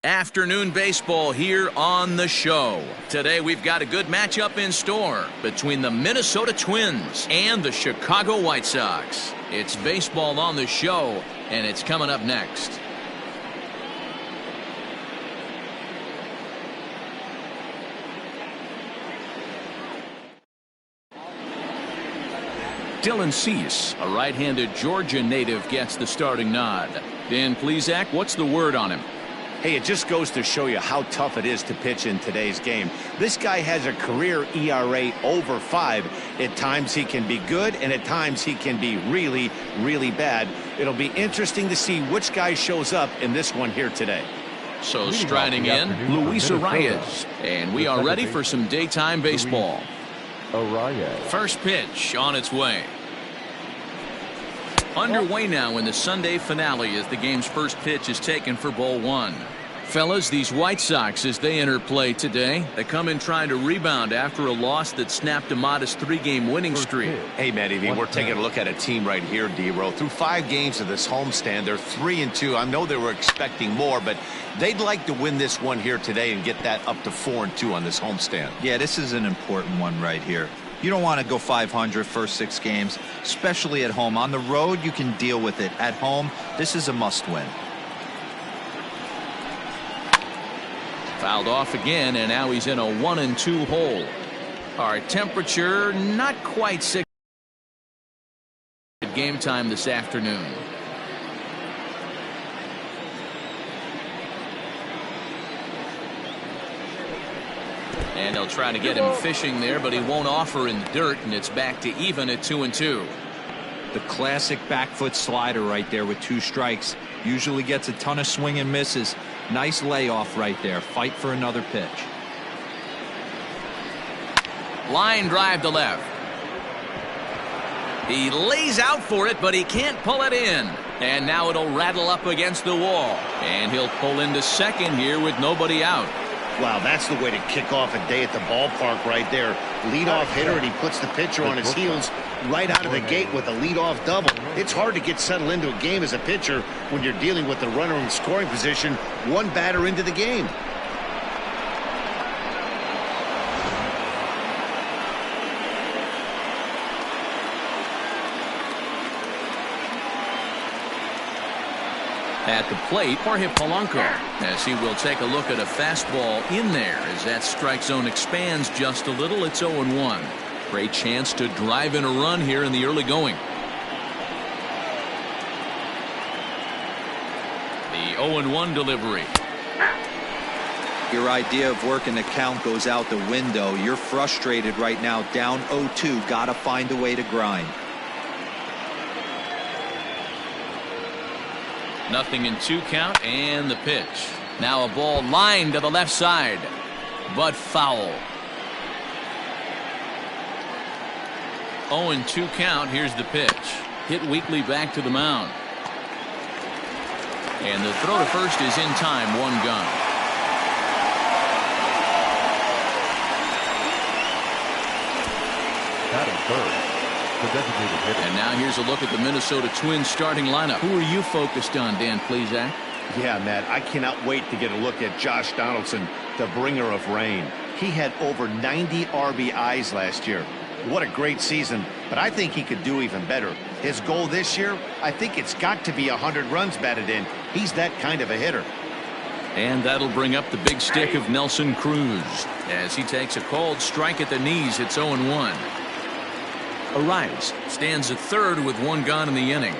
Afternoon baseball here on the show. Today we've got a good matchup in store between the Minnesota Twins and the Chicago White Sox. It's baseball on the show, and it's coming up next. Dylan Cease, a right-handed Georgia native, gets the starting nod. Dan Plesac, what's the word on him? Hey, it just goes to show you how tough it is to pitch in today's game. This guy has a career ERA over 5. At times he can be good, and at times he can be really, really bad. It'll be interesting to see which guy shows up in this one here today. So striding in, Luis Arraez. And we are ready for some daytime baseball. First pitch on its way. Underway now in the Sunday finale as the game's first pitch is taken for ball one. Fellas, these White Sox, as they enter play today, they come in trying to rebound after a loss that snapped a modest 3-game winning streak. Hey, Matty V, we're taking a look at a team right here, D-Row. Through 5 games of this homestand, they're 3-2. I know they were expecting more, but they'd like to win this one here today and get that up to 4-2 on this homestand. Yeah, this is an important one right here. You don't want to go 500 first 6 games, especially at home. On the road, you can deal with it. At home, this is a must-win. Fouled off again, and now he's in a 1-2 hole. Our temperature not quite 6 at game time this afternoon. And they'll try to get him fishing there, but he won't offer in the dirt, and it's back to even at 2-2. The classic back foot slider right there with 2 strikes. Usually gets a ton of swing and misses. Nice layoff right there. Fight for another pitch. Line drive to left. He lays out for it, but he can't pull it in. And now it'll rattle up against the wall. And he'll pull into second here with nobody out. Wow, that's the way to kick off a day at the ballpark right there. Leadoff hitter, and he puts the pitcher on his heels right out of the gate with a leadoff double. It's hard to get settled into a game as a pitcher when you're dealing with the runner in scoring position 1 batter into the game. At the plate, Jorge Polanco, as he will take a look at a fastball in there as that strike zone expands just a little. It's 0-1. Great chance to drive in a run here in the early going. The 0-1 delivery. Your idea of working the count goes out the window. You're frustrated right now, down 0-2. Got to find a way to grind. 0-2 count, and the pitch. Now a ball lined to the left side, but foul. 0-2 count. Here's the pitch. Hit weakly back to the mound. And the throw to first is in time. 1 gun. Batting third, the designated hitter. And now here's a look at the Minnesota Twins starting lineup. Who are you focused on, Dan Plesac? Yeah, Matt, I cannot wait to get a look at Josh Donaldson, the bringer of rain. He had over 90 RBIs last year. What a great season, but I think he could do even better. His goal this year, I think it's got to be 100 runs batted in. He's that kind of a hitter. And that'll bring up the big stick of Nelson Cruz as he takes a called strike at the knees. It's 0-1. Arraez stands at third with 1 gone in the inning.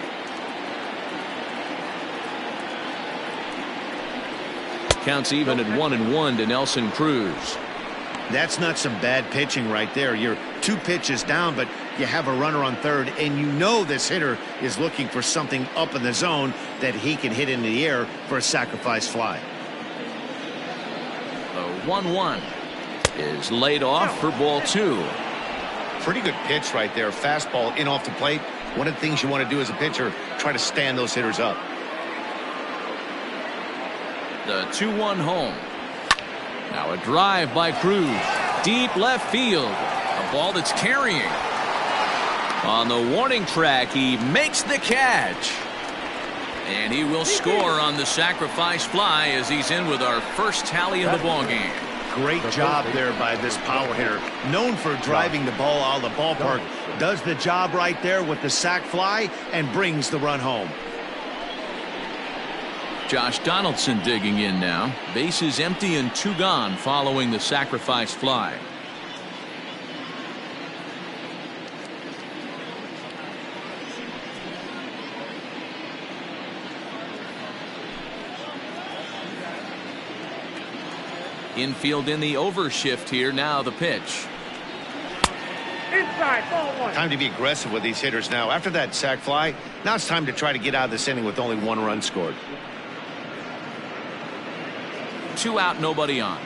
Counts even at 1-1 to Nelson Cruz. That's not some bad pitching right there. You're 2 pitches down, but you have a runner on third, and you know this hitter is looking for something up in the zone that he can hit into the air for a sacrifice fly. The 1-1 is laid off for ball 2. Pretty good pitch right there. Fastball in off the plate. One of the things you want to do as a pitcher, try to stand those hitters up. The 2-1 home. Now a drive by Cruz. Deep left field. A ball that's carrying. On the warning track, he makes the catch. And he will score on the sacrifice fly as he's in with our first tally of the ball game. Great job there by this power hitter. Known for driving the ball out of the ballpark. Does the job right there with the sac fly and brings the run home. Josh Donaldson digging in now. Bases empty and 2 gone following the sacrifice fly. Infield in the overshift here. Now the pitch. Inside, ball 1. Time to be aggressive with these hitters now. After that sac fly, now it's time to try to get out of this inning with only 1 run scored. 2 out, nobody on.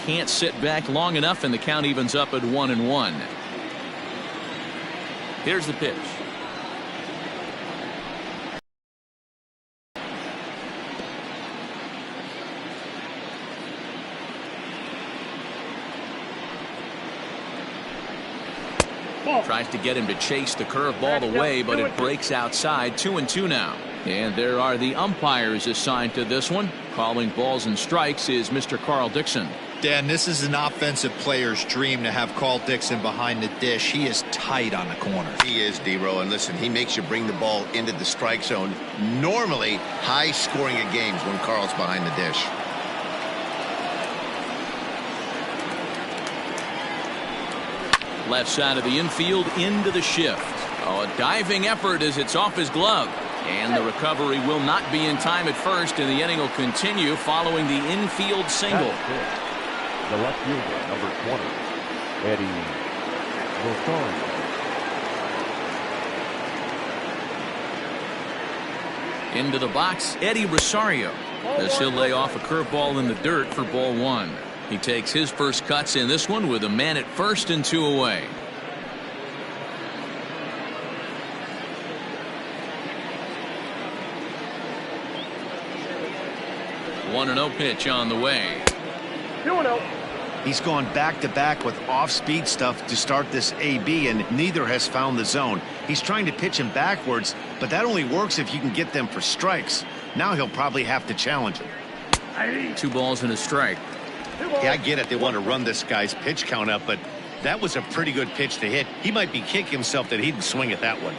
Can't sit back long enough, and the count evens up at 1-1. Here's the pitch. Tries to get him to chase the curveball away, but it breaks outside. 2-2 now. And there are the umpires assigned to this one. Calling balls and strikes is Mr. Carl Dixon. Dan, this is an offensive player's dream to have Carl Dixon behind the dish. He is tight on the corner. He is, D-Row, and listen, he makes you bring the ball into the strike zone. Normally, high scoring of games when Carl's behind the dish. Left side of the infield into the shift. Oh, a diving effort as it's off his glove. And the recovery will not be in time at first, and the inning will continue following the infield single. The left fielder, number 20, Eddie Rosario. Into the box, Eddie Rosario, as he'll lay off a curveball in the dirt for ball 1. He takes his first cuts in this one with a man at first and 2 away. One 1-0 pitch on the way. 2-0. He's gone back-to-back with off-speed stuff to start this AB, and neither has found the zone. He's trying to pitch him backwards, but that only works if you can get them for strikes. Now he'll probably have to challenge him. 2 balls and a strike. Yeah, I get it. They want to run this guy's pitch count up, but that was a pretty good pitch to hit. He might be kicking himself that he didn't swing at that one.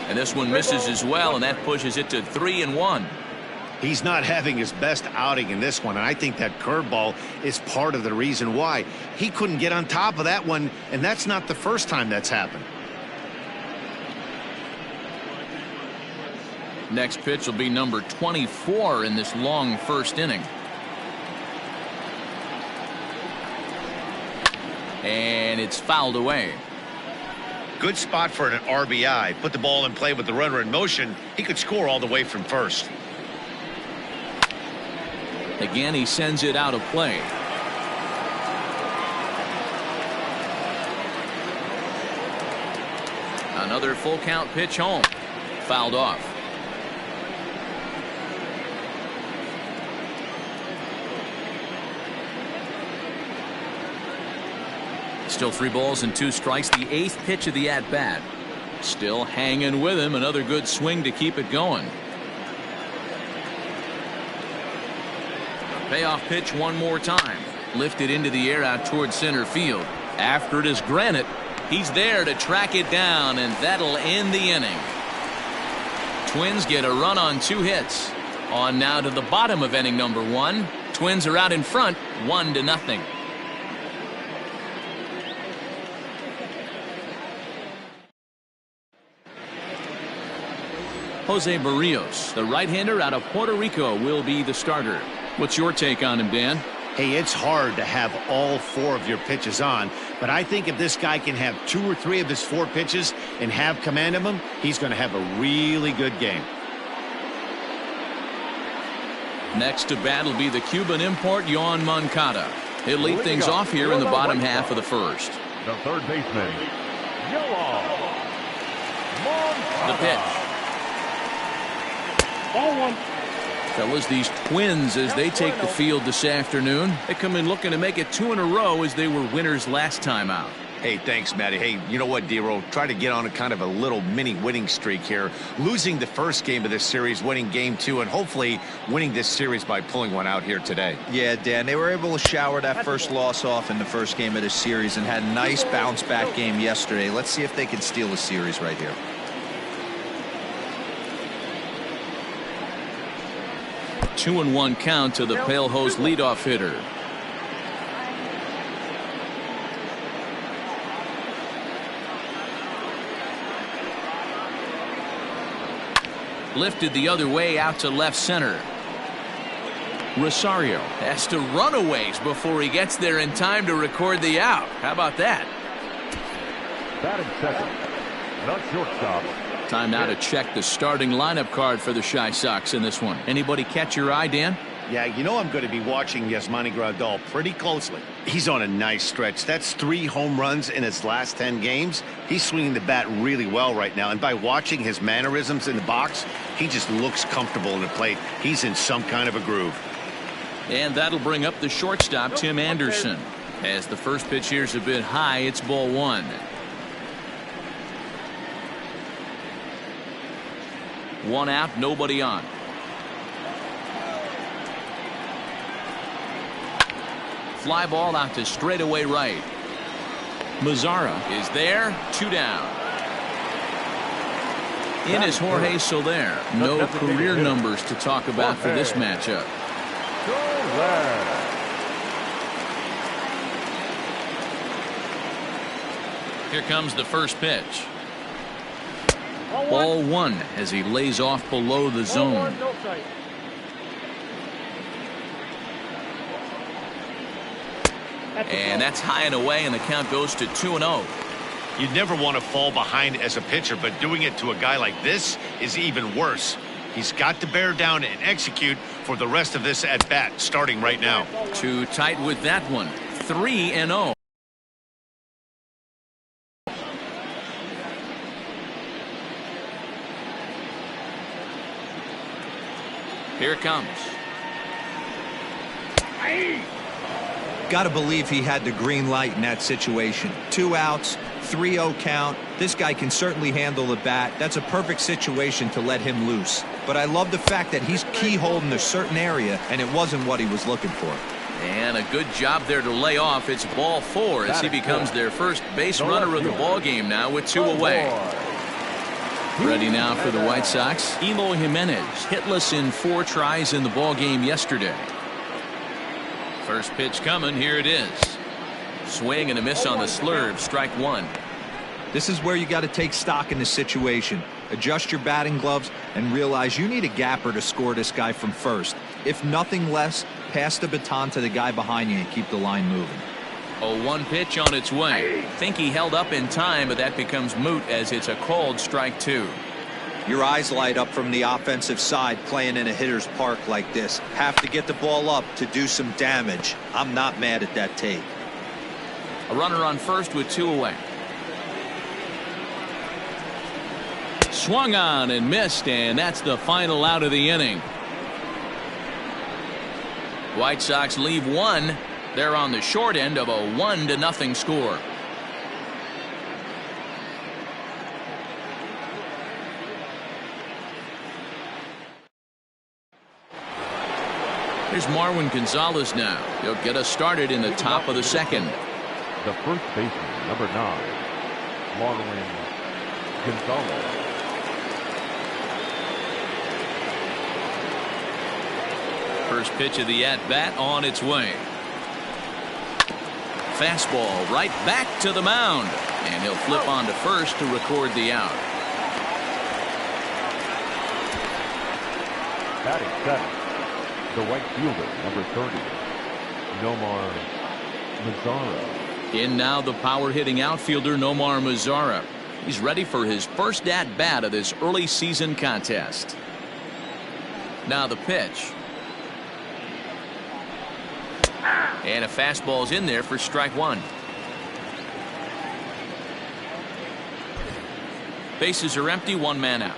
And this one misses as well, and that pushes it to 3-1. He's not having his best outing in this one, and I think that curveball is part of the reason why. He couldn't get on top of that one, and that's not the first time that's happened. Next pitch will be number 24 in this long first inning. And it's fouled away. Good spot for an RBI. Put the ball in play with the runner in motion. He could score all the way from first. Again, he sends it out of play. Another full count pitch home. Fouled off. Still 3 balls and 2 strikes. The 8th pitch of the at-bat. Still hanging with him. Another good swing to keep it going. Payoff pitch one more time. Lifted into the air out towards center field. After it is Granite. He's there to track it down, and that'll end the inning. Twins get a run on 2 hits. On now to the bottom of inning number 1. Twins are out in front, 1-0. Jose Barrios, the right-hander out of Puerto Rico, will be the starter. What's your take on him, Dan? Hey, it's hard to have all 4 of your pitches on, but I think if this guy can have 2 or 3 of his 4 pitches and have command of them, he's going to have a really good game. Next to bat will be the Cuban import, Yoan Moncada. He'll lead things off here in the bottom half of the first. The third baseman, Yoan Moncada. The pitch. Ball 1. Fellas, these Twins, as they take the field this afternoon, they come in looking to make it 2 in a row as they were winners last time out. Hey, thanks, Matty. Hey, you know what, Dero? Try to get on a kind of a little mini winning streak here. Losing the first game of this series, winning game 2, and hopefully winning this series by pulling one out here today. Yeah, Dan, they were able to shower that first loss off in the first game of this series and had a nice bounce-back game yesterday. Let's see if they can steal a series right here. 2-1 count to the Pale Host leadoff hitter. Lifted the other way out to left center. Rosario has to run a ways before he gets there in time to record the out. How about that? Batting second, not shortstop. Time now to check the starting lineup card for the Chi Sox in this one. Anybody catch your eye, Dan? Yeah, you know I'm going to be watching Yasmani Grandal pretty closely. He's on a nice stretch. That's 3 home runs in his last 10 games. He's swinging the bat really well right now. And by watching his mannerisms in the box, he just looks comfortable in the plate. He's in some kind of a groove. And that'll bring up the shortstop, Tim Anderson. As the first pitch here's a bit high, it's ball 1. 1 out, nobody on. Fly ball out to straightaway right. Mazara is there, 2 down. In is Jorge Soler. No career numbers to talk about for this matchup. Here comes the first pitch. Ball 1 as he lays off below the zone. And that's high and away, and the count goes to 2-0. You'd never want to fall behind as a pitcher, but doing it to a guy like this is even worse. He's got to bear down and execute for the rest of this at bat, starting right now. Too tight with that one. 3-0. Here it comes. Got to believe he had the green light in that situation. 2 outs, 3-0 count. This guy can certainly handle the bat. That's a perfect situation to let him loose. But I love the fact that he's keyholding a certain area, and it wasn't what he was looking for. And a good job there to lay off. It's ball 4 as he becomes their first base runner of the ball game now with 2 away. Ready now for the White Sox. Eloy Jimenez hitless in 4 tries in the ball game yesterday. First pitch coming. Here it is. Swing and a miss on the slurve. Strike 1. This is where you got to take stock in this situation. Adjust your batting gloves and realize you need a gapper to score this guy from first. If nothing less, pass the baton to the guy behind you and keep the line moving. 0-1 pitch on its way. Think he held up in time, but that becomes moot as it's a called strike 2. Your eyes light up from the offensive side playing in a hitter's park like this. Have to get the ball up to do some damage. I'm not mad at that take. A runner on first with 2 away. Swung on and missed, and that's the final out of the inning. White Sox leave 1. They're on the short end of a 1-0 score. Here's Marwin Gonzalez now. He'll get us started in the top of the second. The first baseman, number 9, Marwin Gonzalez. First pitch of the at-bat on its way. Fastball right back to the mound. And he'll flip on to first to record the out. Batting seventh, the right fielder, number 30, Nomar Mazara. In now the power-hitting outfielder Nomar Mazara. He's ready for his first at-bat of this early season contest. Now the pitch. And a fastball's in there for strike 1. Bases are empty, 1 man out.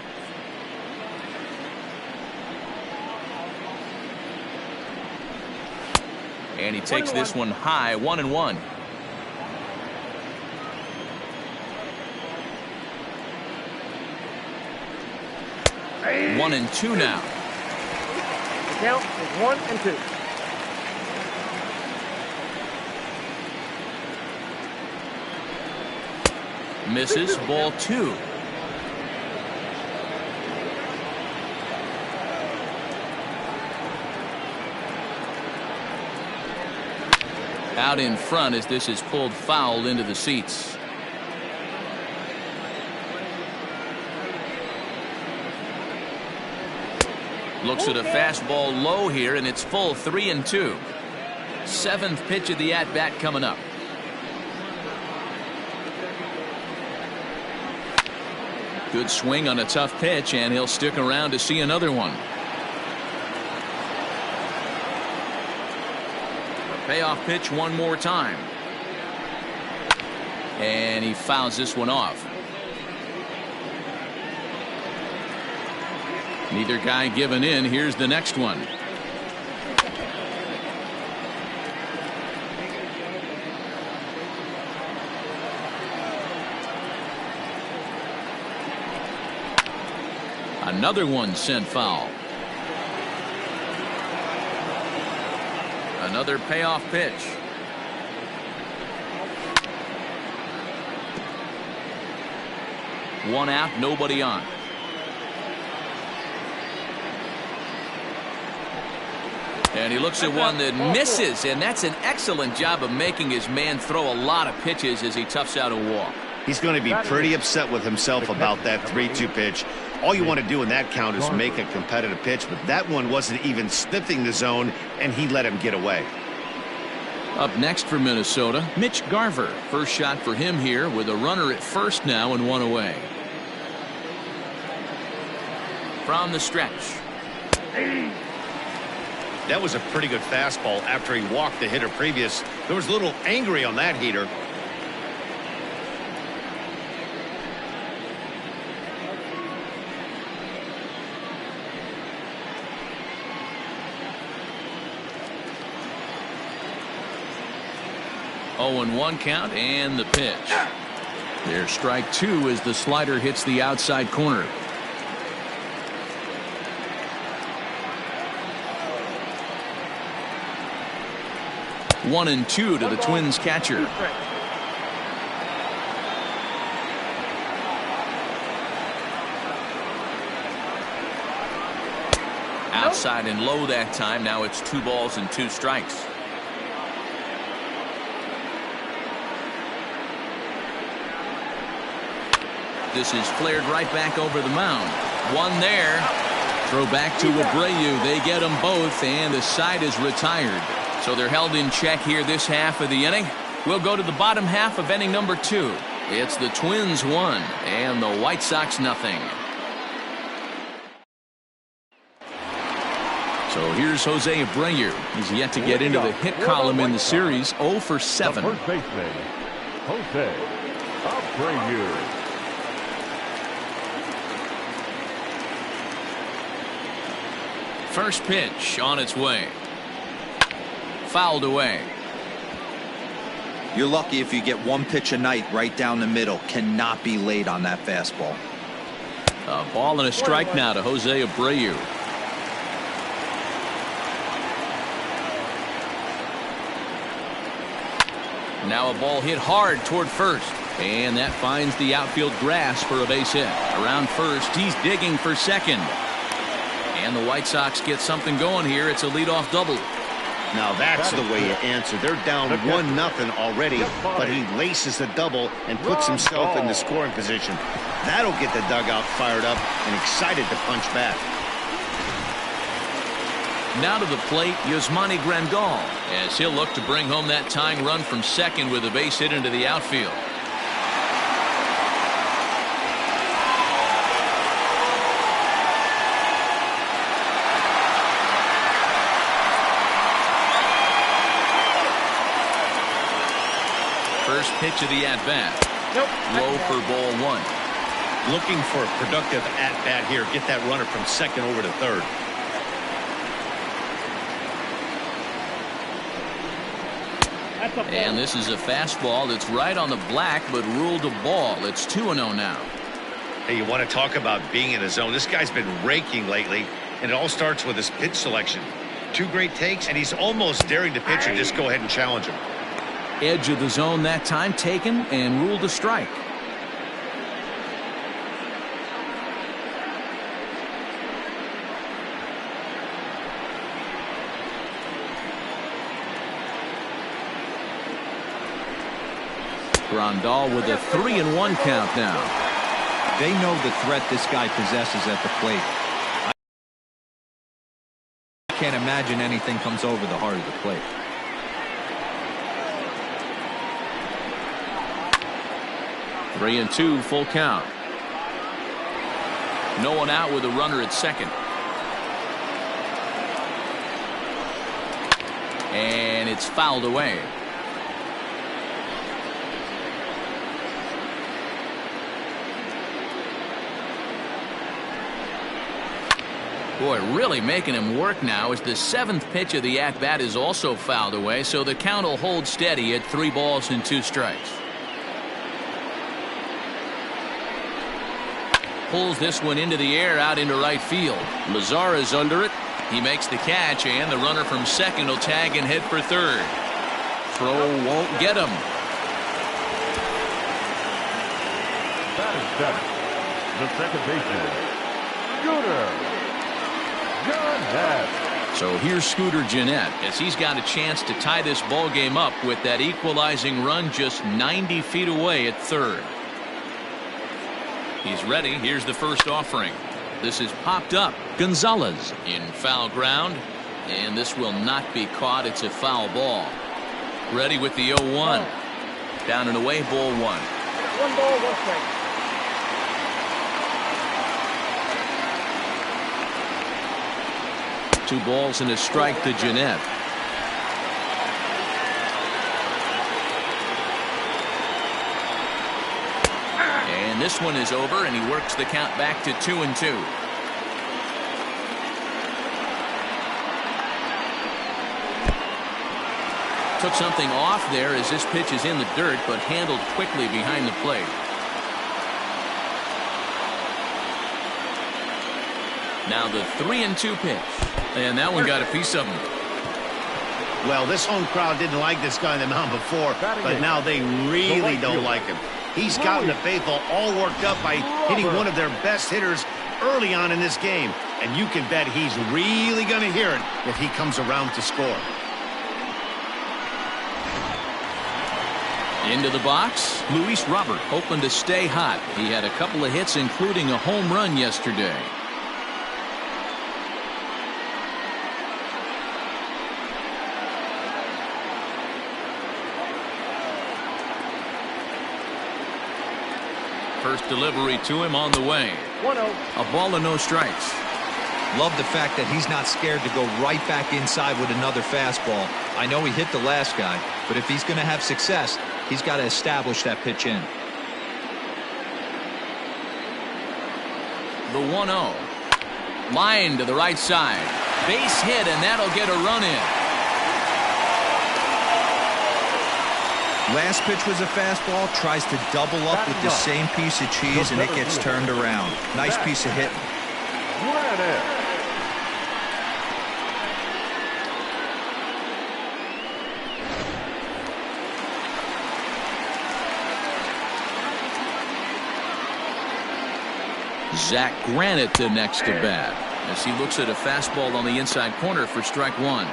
And he takes this one high, 1-1. 1-2 now. The count is 1-2. Misses, ball 2. Out in front as this is pulled foul into the seats. Looks at a fastball low here, and it's full, 3-2. 7th pitch of the at-bat coming up. Good swing on a tough pitch, and he'll stick around to see another one. Payoff pitch one more time. And he fouls this one off. Neither guy giving in. Here's the next one. Another one sent foul. Another payoff pitch. One out, nobody on. And he looks at one that misses, and that's an excellent job of making his man throw a lot of pitches as he toughs out a walk. He's going to be pretty upset with himself about that 3-2 pitch. All you want to do in that count is make a competitive pitch, but that one wasn't even sniffing the zone, and he let him get away. Up next for Minnesota, Mitch Garver. First shot for him here with a runner at first now and one away. From the stretch. That was a pretty good fastball after he walked the hitter previous. There was a little angry on that heater. Oh, and 1 count and the pitch. There's strike 2 as the slider hits the outside corner. One and 2 to the Twins catcher. Outside and low that time. Now it's 2 balls and 2 strikes. This is flared right back over the mound. One there. Throw back to Abreu. They get them both, and the side is retired. So they're held in check here this half of the inning. We'll go to the bottom half of inning number 2. It's the Twins 1 and the White Sox nothing. So here's Jose Abreu. He's yet to get into the hit column in the series. 0 for 7. The first baseman, Jose Abreu. First pitch on its way. Fouled away. You're lucky if you get 1 pitch a night right down the middle. Cannot be late on that fastball. A ball and a strike now to Jose Abreu. Now a ball hit hard toward first, and that finds the outfield grass for a base hit. Around first, he's digging for second. And the White Sox get something going here. It's a leadoff double. Now that's the way you answer. They're down 1-0 already, but he laces the double and puts himself in the scoring position. That'll get the dugout fired up and excited to punch back. Now to the plate, Yasmani Grandal, as he'll look to bring home that tying run from second with a base hit into the outfield. First pitch of the at-bat. Low for ball 1. Looking for a productive at-bat here. Get that runner from second over to third. And this is a fastball that's right on the black, but ruled a ball. It's 2-0 now. Hey, you want to talk about being in a zone? This guy's been raking lately, and it all starts with his pitch selection. 2 great takes, and he's almost daring the pitcher just go ahead and challenge him. Edge of the zone that time taken and ruled a strike. Grandal with a 3-1 count now. They know the threat this guy possesses at the plate. I can't imagine anything comes over the heart of the plate. Three and two, full count. No one out with a runner at second. And it's fouled away. Boy, really making him work now as the 7th pitch of the at-bat is also fouled away, so the count will hold steady at 3 balls and 2 strikes. Pulls this one into the air out into right field. Mazara is under it. He makes the catch, and the runner from second will tag and head for third. Throw won't get him. That is 7. The second baseman, Scooter Gennett. So here's Scooter Gennett as he's got a chance to tie this ball game up with that equalizing run just 90 feet away at third. He's ready. Here's the first offering. This is popped up. Gonzalez in foul ground, and this will not be caught. It's a foul ball. Ready with the 0-1. Down and away, ball 1. 1 ball, 1 strike. Two balls and a strike to Gennett. And this one is over, and he works the count back to 2-2. Took something off there as this pitch is in the dirt, but handled quickly behind the plate. Now the 3-2 pitch. And that one got a piece of him. Well, this home crowd didn't like this guy on the mound before, but now they really don't like him. He's gotten the faithful all worked up by hitting one of their best hitters early on in this game. And you can bet he's really going to hear it if he comes around to score. Into the box, Luis Robert hoping to stay hot. He had a couple of hits, including a home run yesterday. First delivery to him on the way. 1-0. A ball and no strikes. Love the fact that he's not scared to go right back inside with another fastball. I know he hit the last guy, but if he's going to have success, he's got to establish that pitch in. The 1-0. Line to the right side. Base hit, and that'll get a run in. Last pitch was a fastball, tries to double up with the same piece of cheese, and it gets turned around. Nice piece of hitting. Zach Granite to next to bat as he looks at a fastball on the inside corner for strike 1.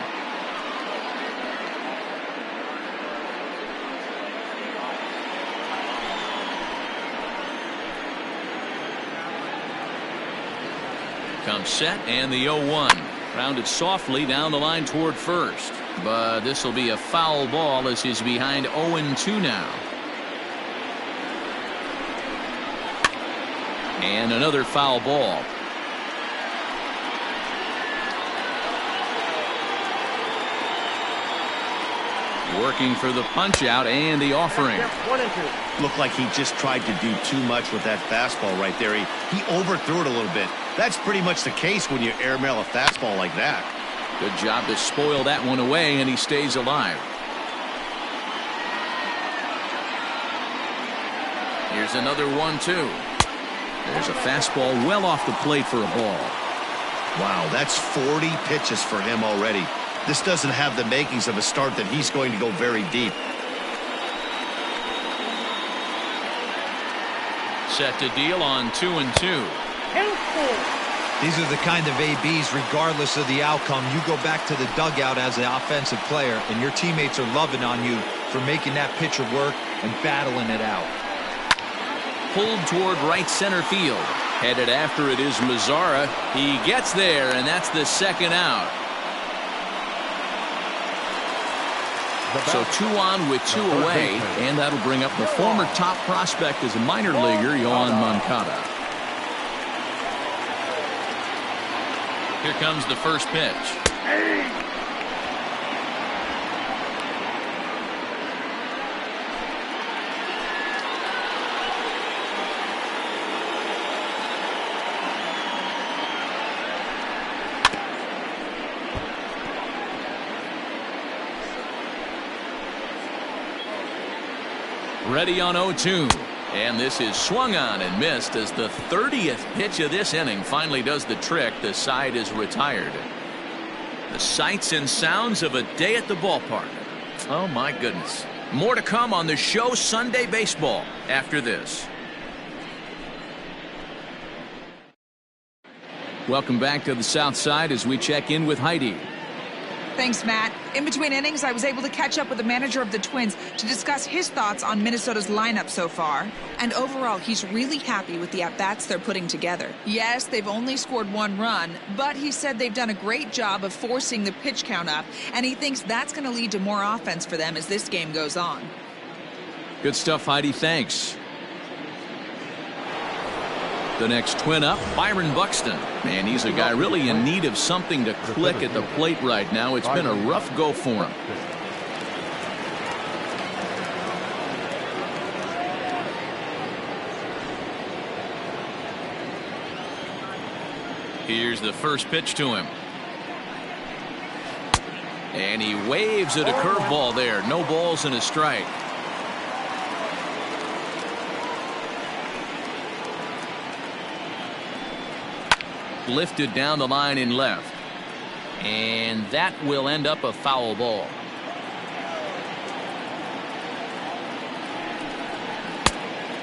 Comes set, and the 0-1. Rounded softly down the line toward first. But this will be a foul ball as he's behind 0-2 now. And another foul ball. Working for the punch out and the offering. 1-2. Looked like he just tried to do too much with that fastball right there. He overthrew it a little bit. That's pretty much the case when you airmail a fastball like that. Good job to spoil that one away, and he stays alive. Here's another 1-2. There's a fastball well off the plate for a ball. Wow, that's 40 pitches for him already. This doesn't have the makings of a start that he's going to go very deep. Set to deal on 2-2. These are the kind of ABs, regardless of the outcome. You go back to the dugout as an offensive player, and your teammates are loving on you for making that pitcher work and battling it out. Pulled toward right center field. Headed after it is Mazara. He gets there, and that's the second out. So 2 on with 2 away, and that'll bring up the former top prospect as a minor leaguer, Yoan Moncada. Here comes the first pitch. Ready on 0-2. And this is swung on and missed as the 30th pitch of this inning finally does the trick. The side is retired. The sights and sounds of a day at the ballpark. Oh, my goodness. More to come on the show Sunday Baseball after this. Welcome back to the South Side as we check in with Heidi. Thanks, Matt. In between innings, I was able to catch up with the manager of the Twins to discuss his thoughts on Minnesota's lineup so far. And overall, he's really happy with the at-bats they're putting together. Yes, they've only scored 1 run, but he said they've done a great job of forcing the pitch count up, and he thinks that's going to lead to more offense for them as this game goes on. Good stuff, Heidi. Thanks. The next Twin up, Byron Buxton. Man, he's a guy really in need of something to click at the plate right now. It's been a rough go for him. Here's the first pitch to him. And he waves at a curveball there. No balls and a strike. Lifted down the line in left. And that will end up a foul ball.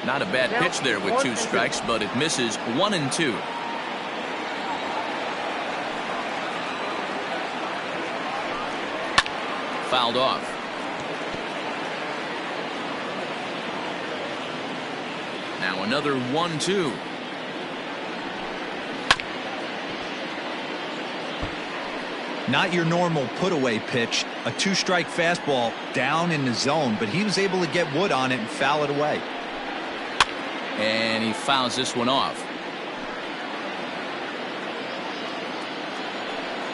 Not a bad pitch there with 2 strikes, but it misses 1-2. Fouled off. Now another 1-2. Not your normal put-away pitch, a 2-strike fastball down in the zone, but he was able to get wood on it and foul it away. And he fouls this one off.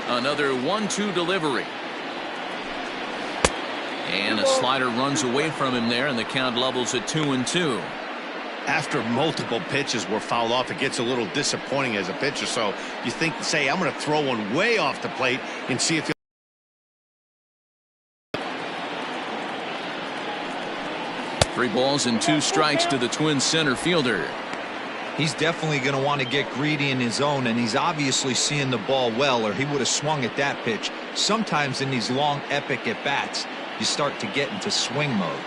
Another 1-2 delivery. And a slider runs away from him there, and the count levels at 2-2. After multiple pitches were fouled off, it gets a little disappointing as a pitcher. So you think, say, I'm going to throw one way off the plate and see if you. 3 balls and 2 strikes to the Twins center fielder. He's definitely going to want to get greedy in his zone, and he's obviously seeing the ball well, or he would have swung at that pitch. Sometimes in these long, epic at-bats, you start to get into swing mode.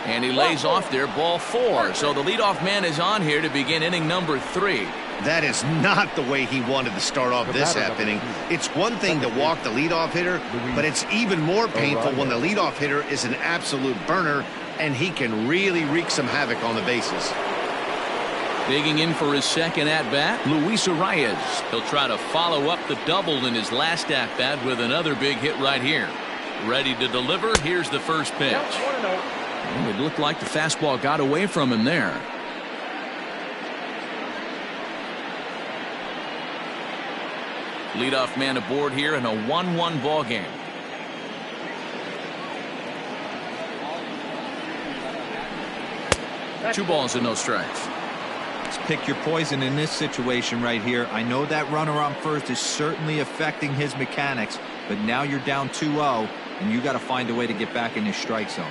And he lays off there, ball 4. So the leadoff man is on here to begin inning number 3. That is not the way he wanted to start off this half inning. It's one thing to walk the leadoff hitter, but it's even more painful when the leadoff hitter is an absolute burner, and he can really wreak some havoc on the bases. Digging in for his second at-bat, Luis Arias. He'll try to follow up the double in his last at-bat with another big hit right here. Ready to deliver. Here's the first pitch. It looked like the fastball got away from him there. Leadoff man aboard here in a 1-1 ball game. Two balls and no strikes. Let's pick your poison in this situation right here. I know that runner on first is certainly affecting his mechanics, but now you're down 2-0. and you got to find a way to get back in your strike zone.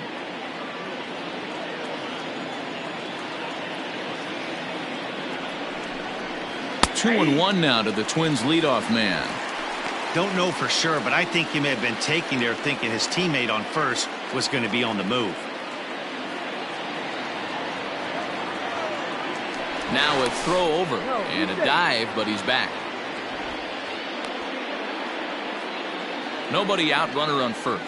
Two and one now to the Twins leadoff man. Don't know for sure, but I think he may have been taking there thinking his teammate on first was going to be on the move. Now a throw over and a dive, but he's back. Nobody out, runner on first.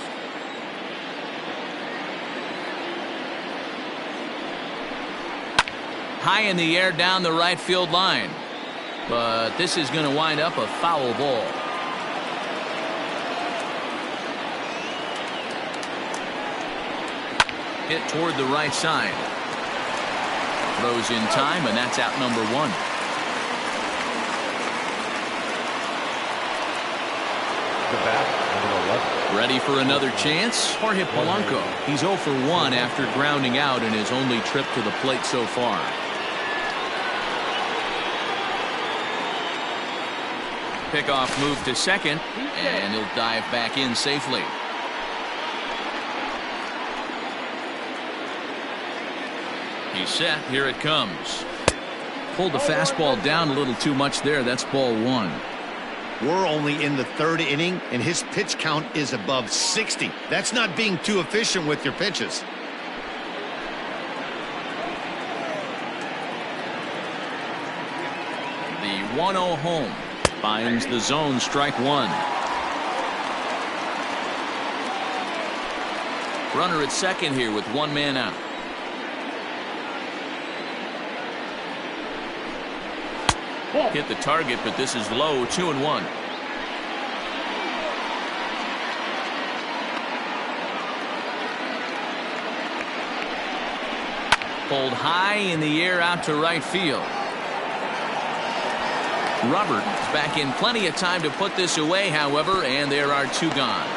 High in the air down the right field line. But this is going to wind up a foul ball. Hit toward the right side. Throws in time, and that's out number one. The bat, number 11. Ready for another chance? Jorge Polanco. He's 0 for 1 after grounding out in his only trip to the plate so far. Pickoff move to second, and he'll dive back in safely. He's set. Here it comes. Pulled the fastball down a little too much there. That's ball one. We're only in the third inning, and his pitch count is above 60. That's not being too efficient with your pitches. The 1-0 home. Finds the zone, strike one. Runner at second here with one man out. Hit the target, but this is low, 2-1. Pulled high in the air out to right field. Robert is back in plenty of time to put this away, however, and there are two gone.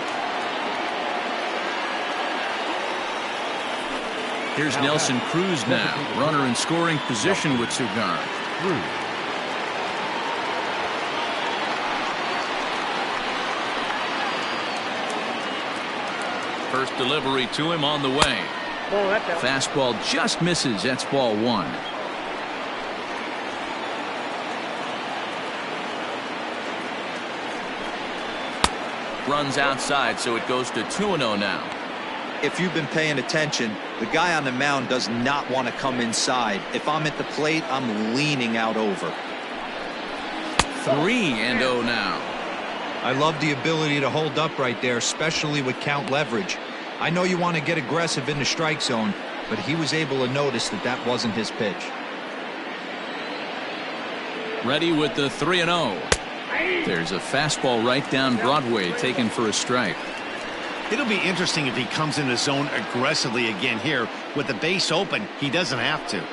Here's Nelson Cruz now, runner in scoring position with two gone. First delivery to him on the way. Fastball just misses. That's ball one. Runs outside, so it goes to 2-0 now. If you've been paying attention, the guy on the mound does not want to come inside. If I'm at the plate, I'm leaning out over. 3-0 now. I love the ability to hold up right there, especially with count leverage. I know you want to get aggressive in the strike zone, but he was able to notice that that wasn't his pitch. Ready with the 3-0. There's a fastball right down Broadway taken for a strike. It'll be interesting if he comes in the zone aggressively again here. With the base open, he doesn't have to.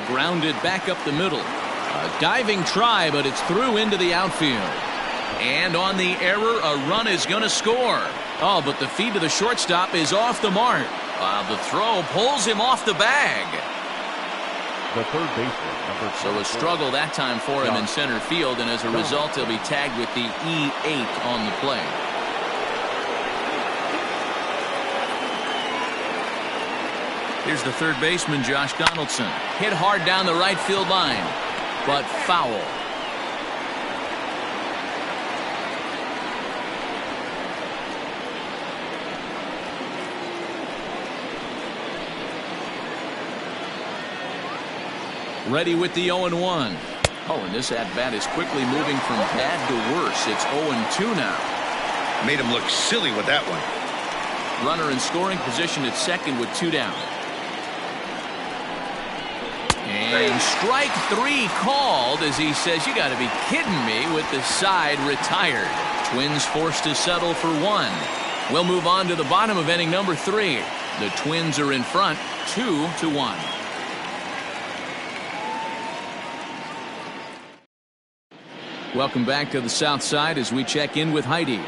Grounded back up the middle. A diving try, but it's through into the outfield. And on the error, a run is going to score. Oh, but the feed to the shortstop is off the mark. The throw pulls him off the bag. The third baseman, number 24. So a struggle that time for him in center field, and as a result, he'll be tagged with the E8 on the play. Here's the third baseman, Josh Donaldson. Hit hard down the right field line, but foul. Ready with the 0-1. Oh, and this at-bat is quickly moving from bad to worse. It's 0-2 now. Made him look silly with that one. Runner in scoring position at second with two down. And strike three called as he says, you got to be kidding me, with the side retired. Twins forced to settle for one. We'll move on to the bottom of inning number 3. The Twins are in front 2-1. Welcome back to the South Side as we check in with Heidi.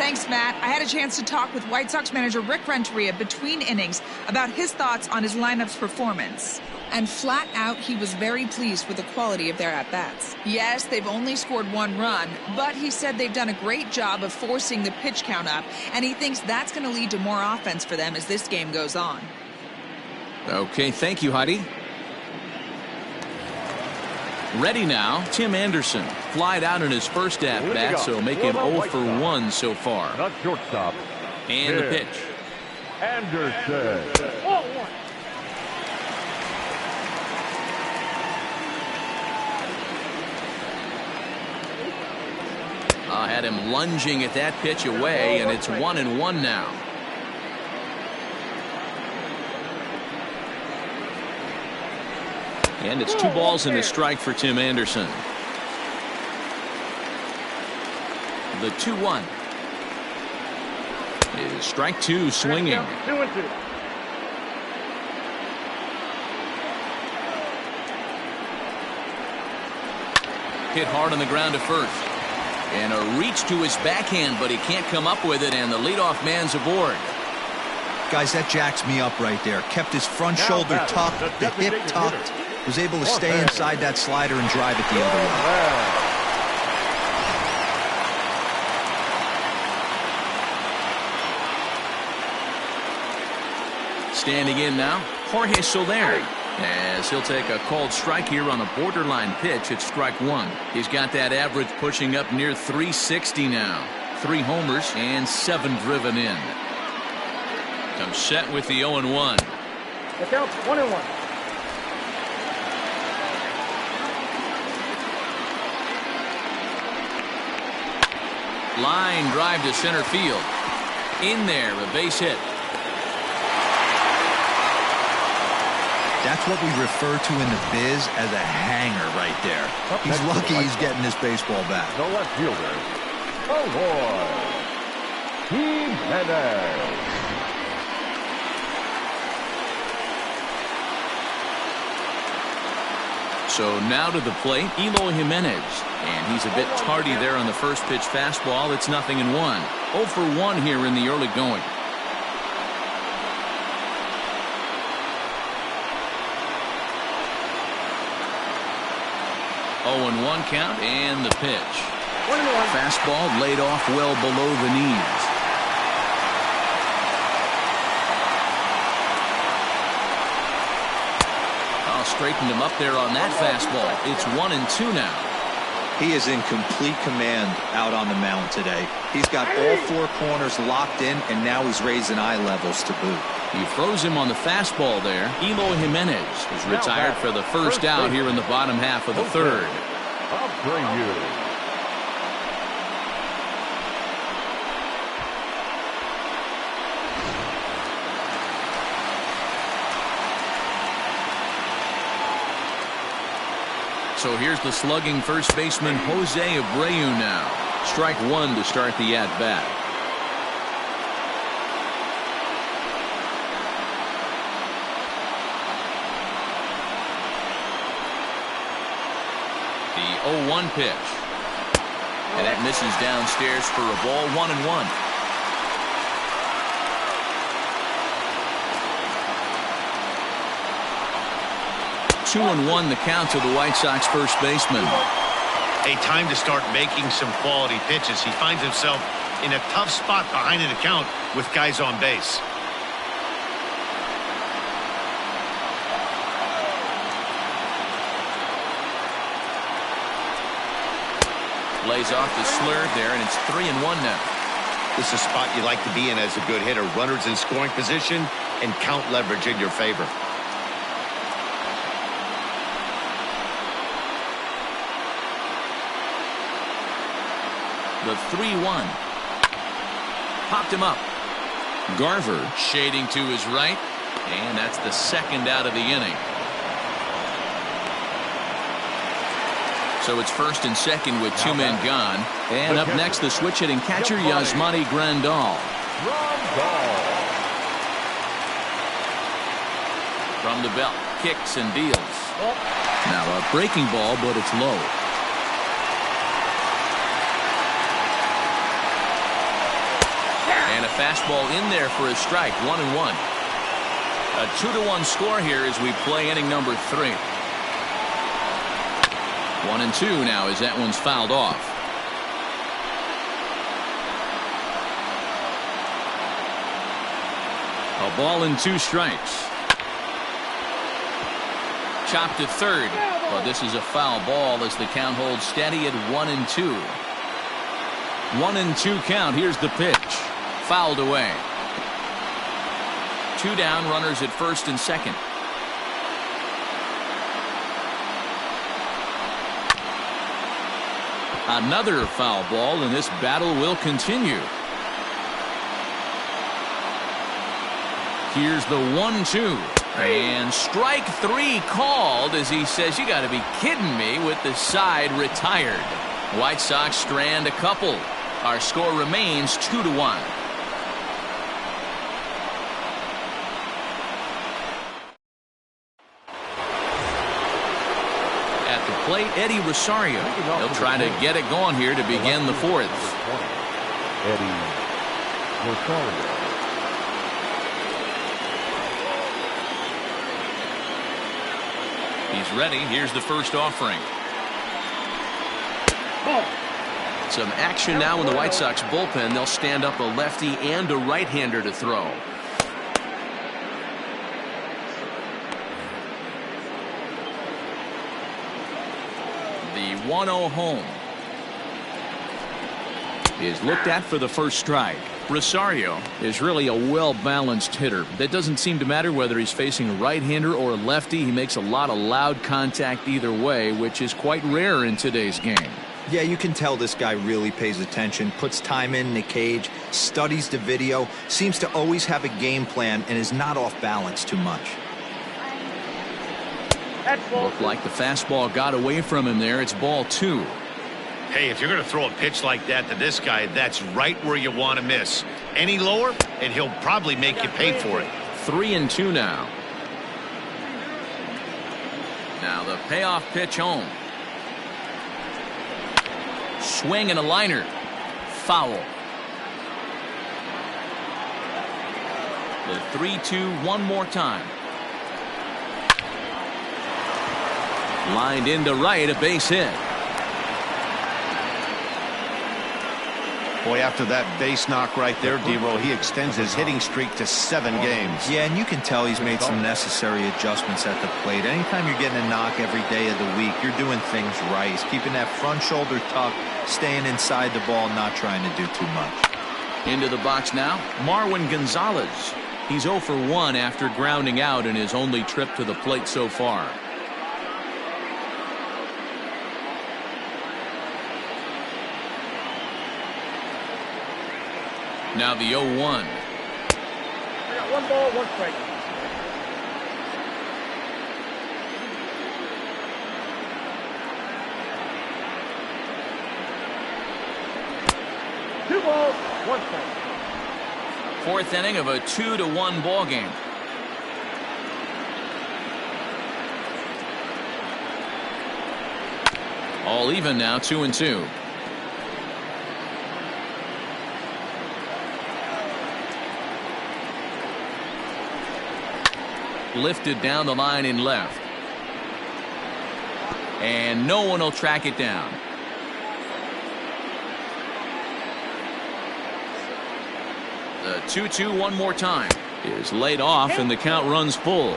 Thanks, Matt. I had a chance to talk with White Sox manager Rick Renteria between innings about his thoughts on his lineup's performance. And flat out, he was very pleased with the quality of their at-bats. Yes, they've only scored 1 run, but he said they've done a great job of forcing the pitch count up, and he thinks that's going to lead to more offense for them as this game goes on. Okay, thank you, Heidi. Ready now, Tim Anderson. Flied out in his first at-bat, so make him 0 for 1 so far. Not shortstop. And the pitch. Anderson. Had him lunging at that pitch away, and it's 1-1 now. And it's 2 balls and a strike for Tim Anderson. The 2-1 is strike 2 swinging. 2-2. Hit hard on the ground to first. And a reach to his backhand, but he can't come up with it, and the leadoff man's aboard. Guys, that jacks me up right there. Kept his front shoulder tucked, the hip tucked. Was able to stay inside that slider and drive it the other way. Standing in now, Jorge Soler, as he'll take a called strike here on a borderline pitch at strike 1. He's got that average pushing up near 360 now. 3 homers and 7 driven in. Comes set with the 0-1. The count's 1-1. Line drive to center field. In there, a base hit. That's what we refer to in the biz as a hanger right there. He's lucky he's getting this baseball back. The left fielder, Eloy Jimenez. So now to the plate, Eloy Jimenez. And he's a bit tardy there on the first pitch fastball. It's 0-1. 0 for 1 here in the early going. Oh, 1 count and the pitch. 1-1. Fastball laid off well below the knees. Straightened him up there on that fastball. It's 1-2 now. He is in complete command out on the mound today. He's got all 4 corners locked in, and now he's raising eye levels to boot. He froze him on the fastball there. Eloy Jimenez is retired for the first out here in the bottom half of the third. I'll bring you. So here's the slugging first baseman Jose Abreu now. Strike 1 to start the at-bat. The 0-1 pitch. And that misses downstairs for a ball. 1-1. 2-1 the count to the White Sox first baseman. A time to start making some quality pitches. He finds himself in a tough spot behind an account with guys on base. Lays off the slurve there, and it's 3-1 now. This is a spot you like to be in as a good hitter. Runners in scoring position and count leverage in your favor. The 3-1. Popped him up. Garver shading to his right, and that's the second out of the inning. So it's first and second with 2 men gone. And up next, the switch hitting catcher, Yasmani Grandal. From the belt, kicks and deals. Now a breaking ball, but it's low. fastball in there for a strike. 1-1. A 2-1 score here as we play inning number 3. 1-2 now as that one's fouled off. A ball and 2 strikes. Chopped to third, but this is a foul ball as the count holds steady at 1-2. 1-2 count. Here's the pitch. Fouled away. 2 down, runners at first and second. Another foul ball, and this battle will continue. Here's the 1-2. And strike 3 called as he says, "You got to be kidding me," with the side retired. White Sox strand a couple. Our score remains 2-1. At the plate, Eddie Rosario. He'll try to get it going here to begin the 4th. Eddie Rosario. He's ready. Here's the first offering. Some action now in the White Sox bullpen. They'll stand up a lefty and a right-hander to throw. The 1-0 home is looked at for the first strike. Rosario is really a well-balanced hitter. That doesn't seem to matter whether he's facing a right-hander or a lefty. He makes a lot of loud contact either way, which is quite rare in today's game. Yeah, you can tell this guy really pays attention, puts time in the cage, studies the video, seems to always have a game plan, and is not off balance too much. Looked like the fastball got away from him there. It's ball 2. Hey, if you're going to throw a pitch like that to this guy, that's right where you want to miss. Any lower, and he'll probably make you pay for it. 3-2 now. Now the payoff pitch home. Swing and a liner. Foul. The 3-2 one more time. Lined into right, a base hit. Boy, after that base knock right there, D-Roll, he extends his hitting streak to 7 games. Yeah, and you can tell he's made some necessary adjustments at the plate. Anytime you're getting a knock every day of the week, you're doing things right. He's keeping that front shoulder tucked, staying inside the ball, not trying to do too much. Into the box now, Marwin Gonzalez. He's 0 for 1 after grounding out in his only trip to the plate so far. Now the 0-1. I got 1 ball, 1 strike. Two balls, 1 strike. 4th inning of a 2-1 ball game. All even now, 2-2. Lifted down the line in left. And no one will track it down. The 2-2 one more time is laid off, and the count runs full.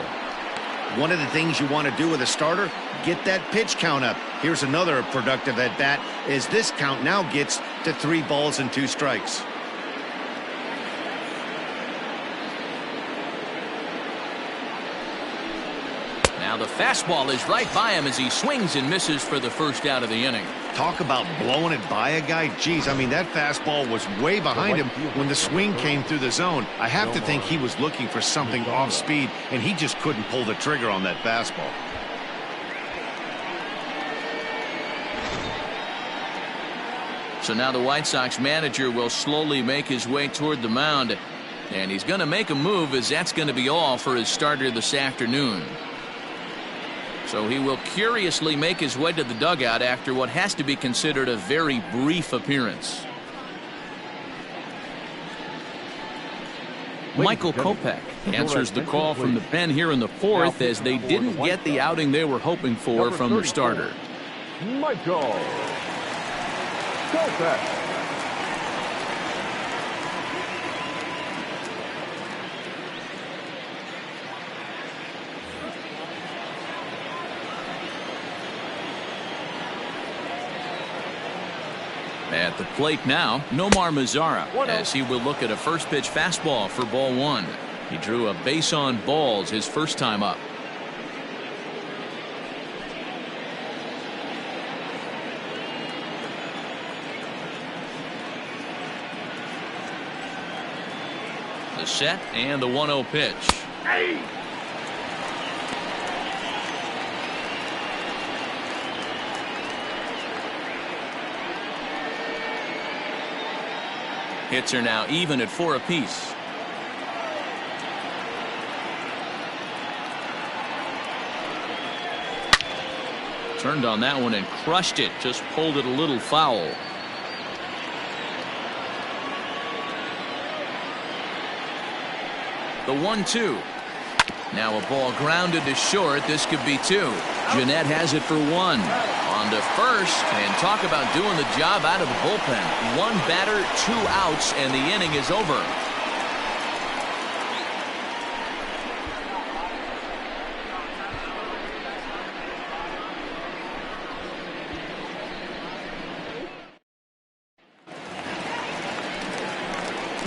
One of the things you want to do with a starter, get that pitch count up. Here's another productive at bat as this count now gets to 3 balls and 2 strikes. Now the fastball is right by him as he swings and misses for the first out of the inning. Talk about blowing it by a guy. Geez, I mean, that fastball was way behind him when the swing came through the zone. I have to think he was looking for something off speed, and he just couldn't pull the trigger on that fastball. So now the White Sox manager will slowly make his way toward the mound, and he's going to make a move, as that's going to be all for his starter this afternoon. So he will curiously make his way to the dugout after what has to be considered a very brief appearance. Michael Kopech answers the call from the pen here in the fourth as they didn't get the outing they were hoping for from their starter. Michael Kopech. At the plate now, Nomar Mazara, as he will look at a first pitch fastball for ball one. He drew a base on balls his first time up. The set and the 1-0 pitch. Hey. Hits are now even at 4 apiece. Turned on that one and crushed it. Just pulled it a little foul. The 1-2. Now a ball grounded to short. This could be 2. Jeanette has it for 1. On to first, and talk about doing the job out of the bullpen. 1 batter, 2 outs, and the inning is over.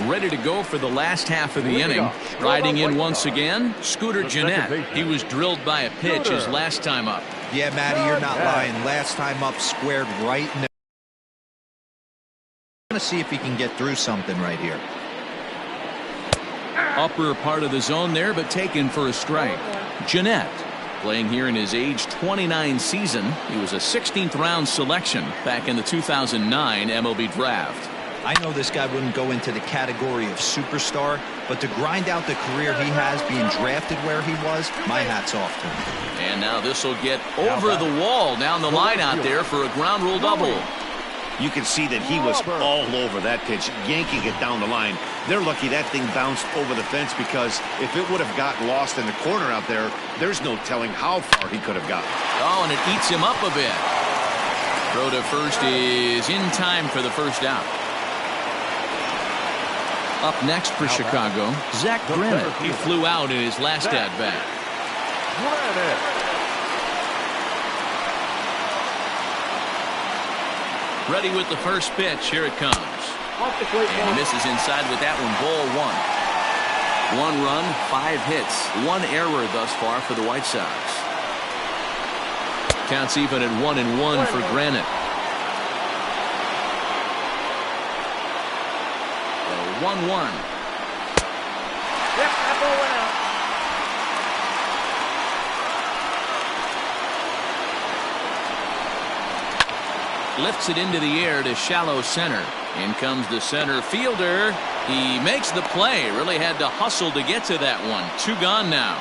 Ready to go for the last half of the inning. Riding in once again, Scooter Jeanette. He was drilled by a pitch his last time up. Yeah, Matty, you're not lying. Last time up, squared right in the... I'm going to see if he can get through something right here. Upper part of the zone there, but taken for a strike. Jeanette, playing here in his age 29 season. He was a 16th round selection back in the 2009 MLB draft. I know this guy wouldn't go into the category of superstar, but to grind out the career he has being drafted where he was, my hat's off to him. And now this will get over the wall down the line out there for a ground rule double. You can see that he was all over that pitch, yanking it down the line. They're lucky that thing bounced over the fence, because if it would have gotten lost in the corner out there, there's no telling how far he could have gotten. Oh, and it eats him up a bit. Throw to first is in time for the first out. Up next for Chicago, Zach Granite. He flew out in his last at-bat. Ready with the first pitch. Here it comes. And misses inside with that one. Ball 1. 1 run, 5 hits, 1 error thus far for the White Sox. Counts even at 1-1 for Granite. 1-1. Yep, that ball went out. Lifts it into the air to shallow center. In comes the center fielder. He makes the play. Really had to hustle to get to that one. 2 gone now.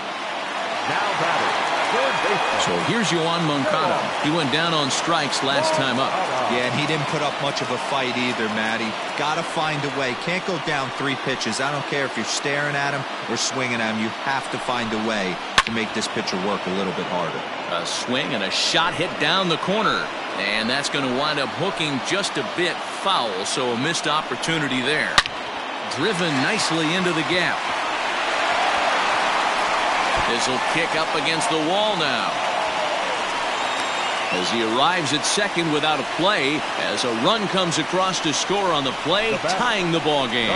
Now batting, third baseman. So here's Yoan Moncada. He went down on strikes last time up. Yeah, and he didn't put up much of a fight either, Matty. Got to find a way. Can't go down 3 pitches. I don't care if you're staring at him or swinging at him. You have to find a way to make this pitcher work a little bit harder. A swing and a shot hit down the corner. And that's going to wind up hooking just a bit foul, so a missed opportunity there. Driven nicely into the gap. This will kick up against the wall now. As he arrives at second without a play, as a run comes across to score on the play, tying the ball game.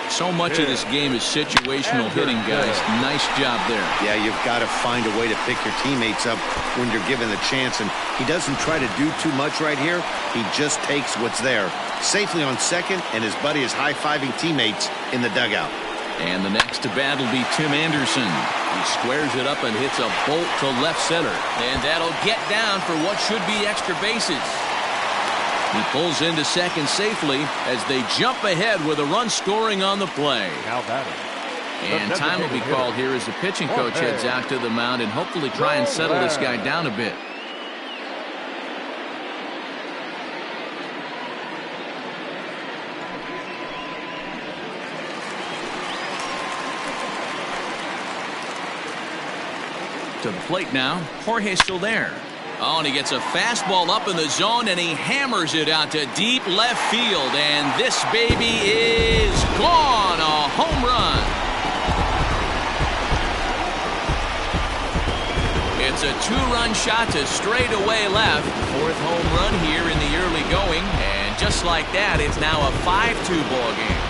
So much of this game is situational hitting, guys. Nice job there. Yeah, you've got to find a way to pick your teammates up when you're given the chance, and he doesn't try to do too much right here. He just takes what's there. Safely on second, and his buddy is high-fiving teammates in the dugout. And the next to bat will be Tim Anderson. He squares it up and hits a bolt to left center. And that'll get down for what should be extra bases. He pulls into second safely as they jump ahead with a run scoring on the play. Now batting. And time will be called here as the pitching coach heads out to the mound and hopefully try and settle this guy down a bit. To the plate now, Jorge Soler. Oh, and he gets a fastball up in the zone, and he hammers it out to deep left field. And this baby is gone. A home run. It's a two-run shot to straightaway left. Fourth home run here in the early going. And just like that, it's now a 5-2 ball game.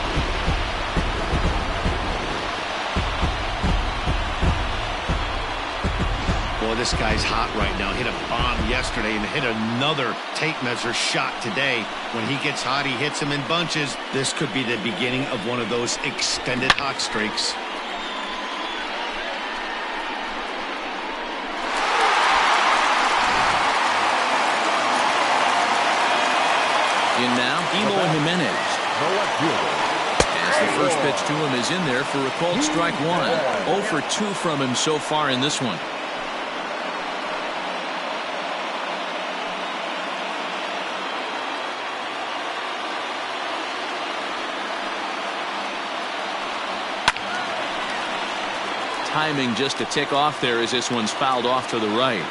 Boy, this guy's hot right now. Hit a bomb yesterday and hit another tape measure shot today. When he gets hot, he hits them in bunches. This could be the beginning of one of those extended hot streaks. In now, Eloy Jimenez. As the first pitch to him is in there for a called strike one. 0 for 2 from him so far in this one. Timing just a tick off there as this one's fouled off to the right.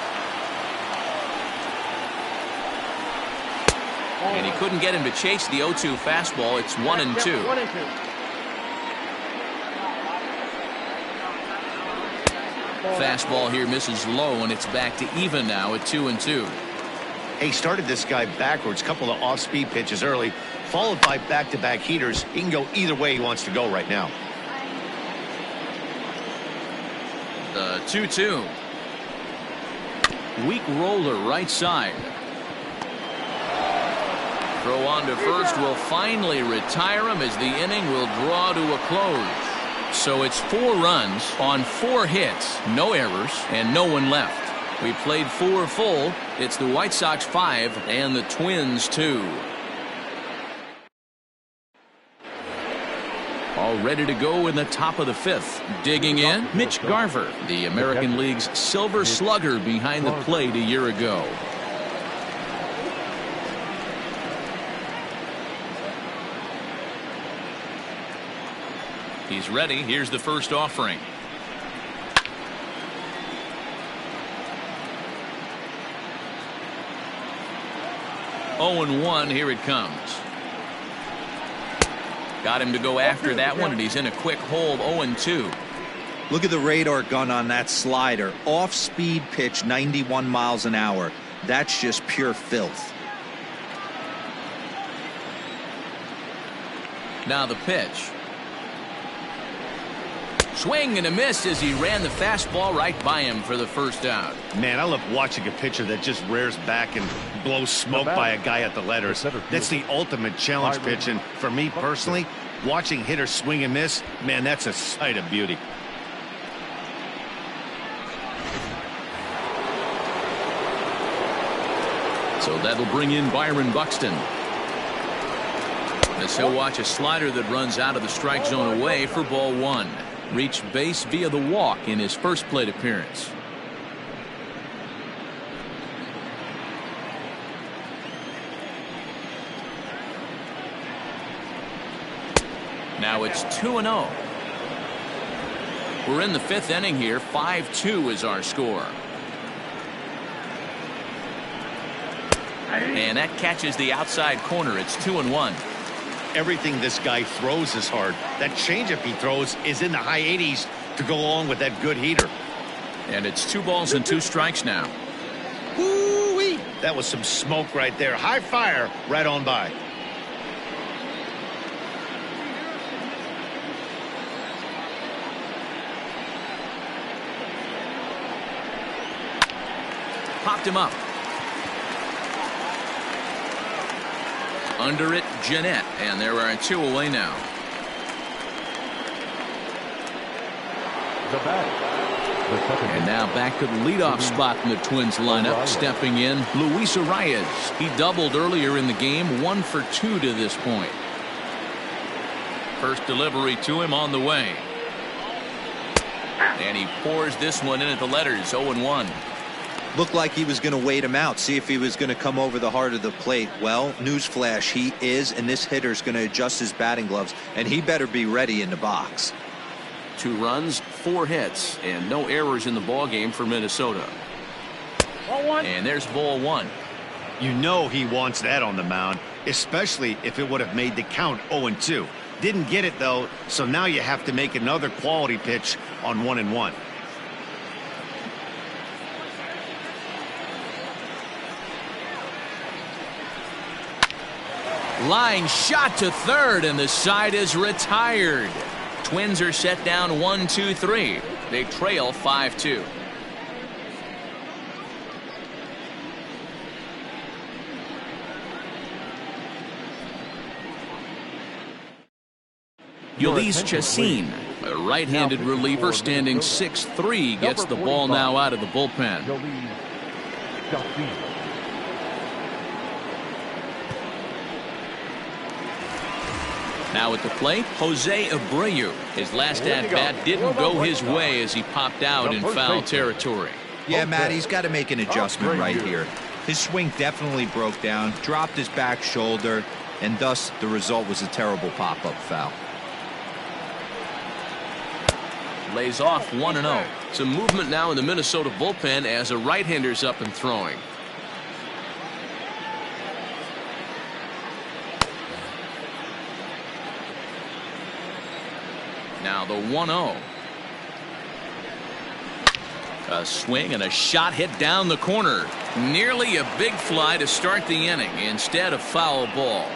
And he couldn't get him to chase the 0-2 fastball. It's 1-2. Fastball here misses low, and it's back to even now at 2-2. He started this guy backwards. Couple of off-speed pitches early, followed by back-to-back heaters. He can go either way he wants to go right now. The 2-2. Weak roller right side. Throw on to first will finally retire him as the inning will draw to a close. So it's 4 runs on 4 hits, no errors, and no one left. We played 4 full. It's the White Sox 5 and the Twins 2. All ready to go in the top of the 5th. Digging in, Mitch Garver, the American League's Silver Slugger behind the plate a year ago. He's ready. Here's the first offering. Oh, 0-1. Here it comes. Got him to go after that one, and he's in a quick hold. 0-2. Look at the radar gun on that slider. Off-speed pitch, 91 miles an hour. That's just pure filth. Now the pitch. Swing and a miss as he ran the fastball right by him for the first out. Man, I love watching a pitcher that just rears back and blows smoke by a guy at the letters. That's the ultimate challenge pitch, and for me personally, watching hitters swing and miss, man, that's a sight of beauty. So that'll bring in Byron Buxton. As he'll watch a slider that runs out of the strike zone away for ball 1. Reached base via the walk in his first plate appearance. Now it's 2-0. We're in the 5th inning here. 5-2 is our score. And that catches the outside corner. It's 2-1. Everything this guy throws is hard. That changeup he throws is in the high 80s to go along with that good heater. And it's 2 balls and 2 strikes now. Woo-wee! That was some smoke right there. High fire right on by. Popped him up. Under it, Jeanette, and there are 2 away now. And now back to the leadoff spot in the Twins lineup. Stepping in, Luis Arias. He doubled earlier in the game, 1 for 2 to this point. First delivery to him on the way. And he pours this one in at the letters, 0-1. Looked like he was going to wait him out, see if he was going to come over the heart of the plate. Well, newsflash, he is, and this hitter's going to adjust his batting gloves, and he better be ready in the box. 2 runs, 4 hits and no errors in the ballgame for Minnesota. And there's ball 1. You know he wants that on the mound, especially if it would have made the count 0-2. Didn't get it, though, so now you have to make another quality pitch on 1-1. Line shot to third, and the side is retired. Twins are set down 1-2-3. They trail 5-2. Ulysses Chacin, a right-handed reliever standing 6'3", gets the ball now out of the bullpen. Now at the plate, Jose Abreu. His last at-bat didn't go his way as he popped out in foul territory. Yeah, Matt, he's got to make an adjustment right here. His swing definitely broke down, dropped his back shoulder, and thus the result was a terrible pop-up foul. Lays off 1-0. Some movement now in the Minnesota bullpen as a right-hander's up and throwing. Now the 1-0. A swing and a shot hit down the corner. Nearly a big fly to start the inning. Instead, a foul ball.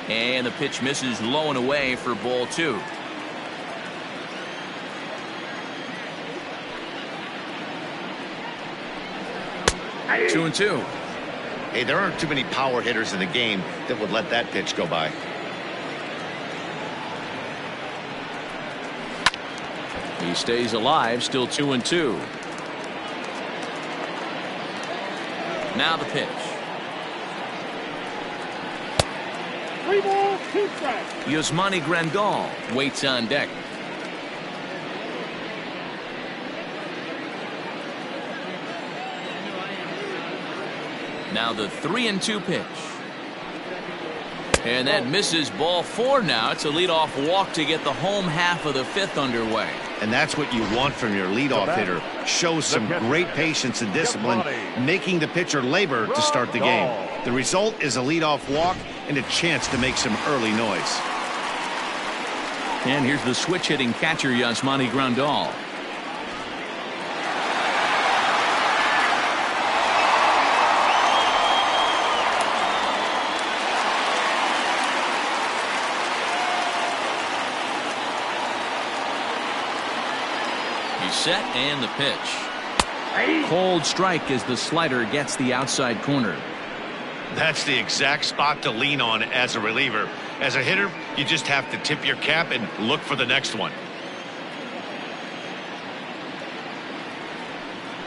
And the pitch misses low and away for ball 2. Two and 2. Hey, there aren't too many power hitters in the game that would let that pitch go by. He stays alive, still 2 and 2. Now the pitch. 3 balls, 2 strikes. Yasmani Grandal waits on deck. Now the 3-2 pitch. And that misses ball 4 now. It's a leadoff walk to get the home half of the 5th underway. And that's what you want from your leadoff hitter. Shows some great patience and discipline, making the pitcher labor to start the game. The result is a leadoff walk and a chance to make some early noise. And here's the switch hitting catcher, Yasmani Grandal. Set and the pitch. Cold strike as the slider gets the outside corner. That's the exact spot to lean on as a reliever. As a hitter, you just have to tip your cap and look for the next one.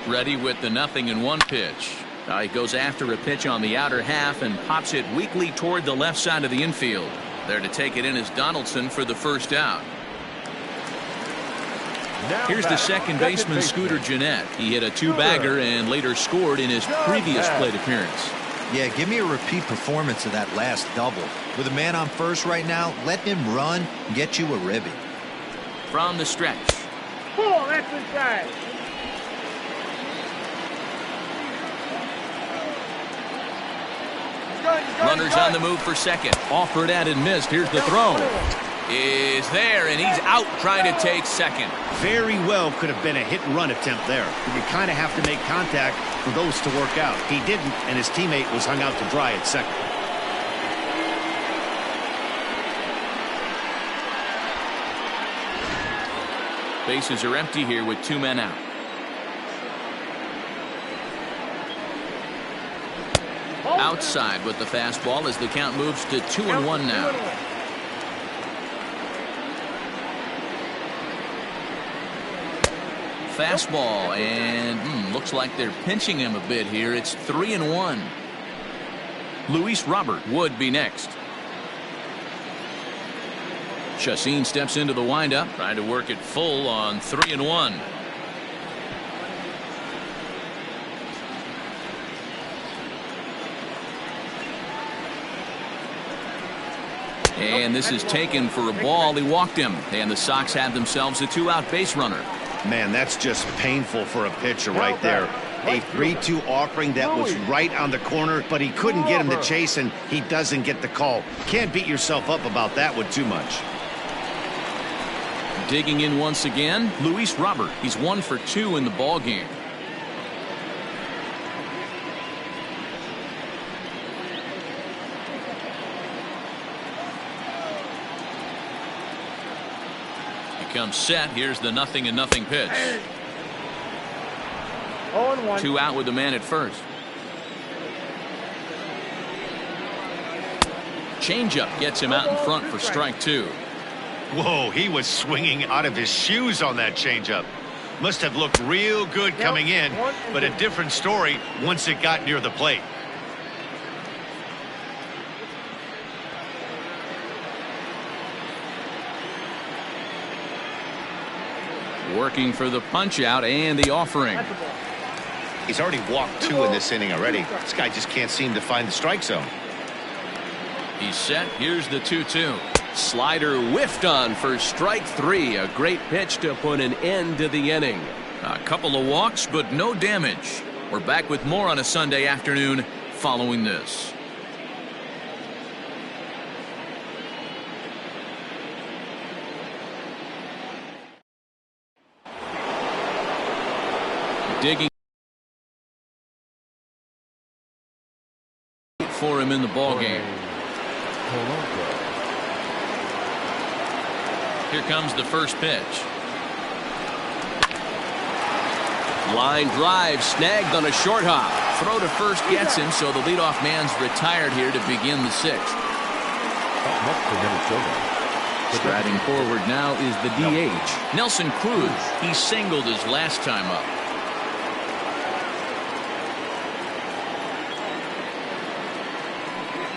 Ready with the 0-1 pitch. Now he goes after a pitch on the outer half and pops it weakly toward the left side of the infield. There to take it in is Donaldson for the first out. Here's the second baseman, Scooter Gennett. He hit a 2-bagger and later scored in his previous plate appearance. Yeah, give me a repeat performance of that last double. With a man on first right now, let him run and get you a ribby. From the stretch. Full exercise. Runners on the move for second. Offered at and missed. Here's the throw. Is there, and he's out trying to take second. Very well could have been a hit-and-run attempt there. But you kind of have to make contact for those to work out. He didn't, and his teammate was hung out to dry at second. Bases are empty here with 2 men out. Outside with the fastball as the count moves to 2-1 now. Fastball, and looks like they're pinching him a bit here. It's 3-1. Luis Robert would be next. Chacin steps into the windup, trying to work it full on 3-1. And this is taken for a ball. He walked him. And the Sox had themselves a 2-out base runner. Man, that's just painful for a pitcher right there. A 3-2 offering that was right on the corner, but he couldn't get him to chase, and he doesn't get the call. Can't beat yourself up about that one too much. Digging in once again, Luis Robert. He's 1 for 2 in the ball game. Comes set. Here's the 0-0 pitch. 0-1. 2 out with the man at first. Changeup gets him out in front for strike 2. Whoa, he was swinging out of his shoes on that changeup. Must have looked real good coming in, but a different story once it got near the plate. Working for the punch out and the offering. He's already walked 2 in this inning already. This guy just can't seem to find the strike zone. He's set. Here's the 2-2. Slider whiffed on for strike 3. A great pitch to put an end to the inning. A couple of walks, but no damage. We're back with more on a Sunday afternoon following this. Digging for him in the ball game. Here comes the first pitch. Line drive snagged on a short hop. Throw to first gets him, so the leadoff man's retired here to begin the 6th. Striding forward now is the DH, Nelson Cruz. He singled his last time up.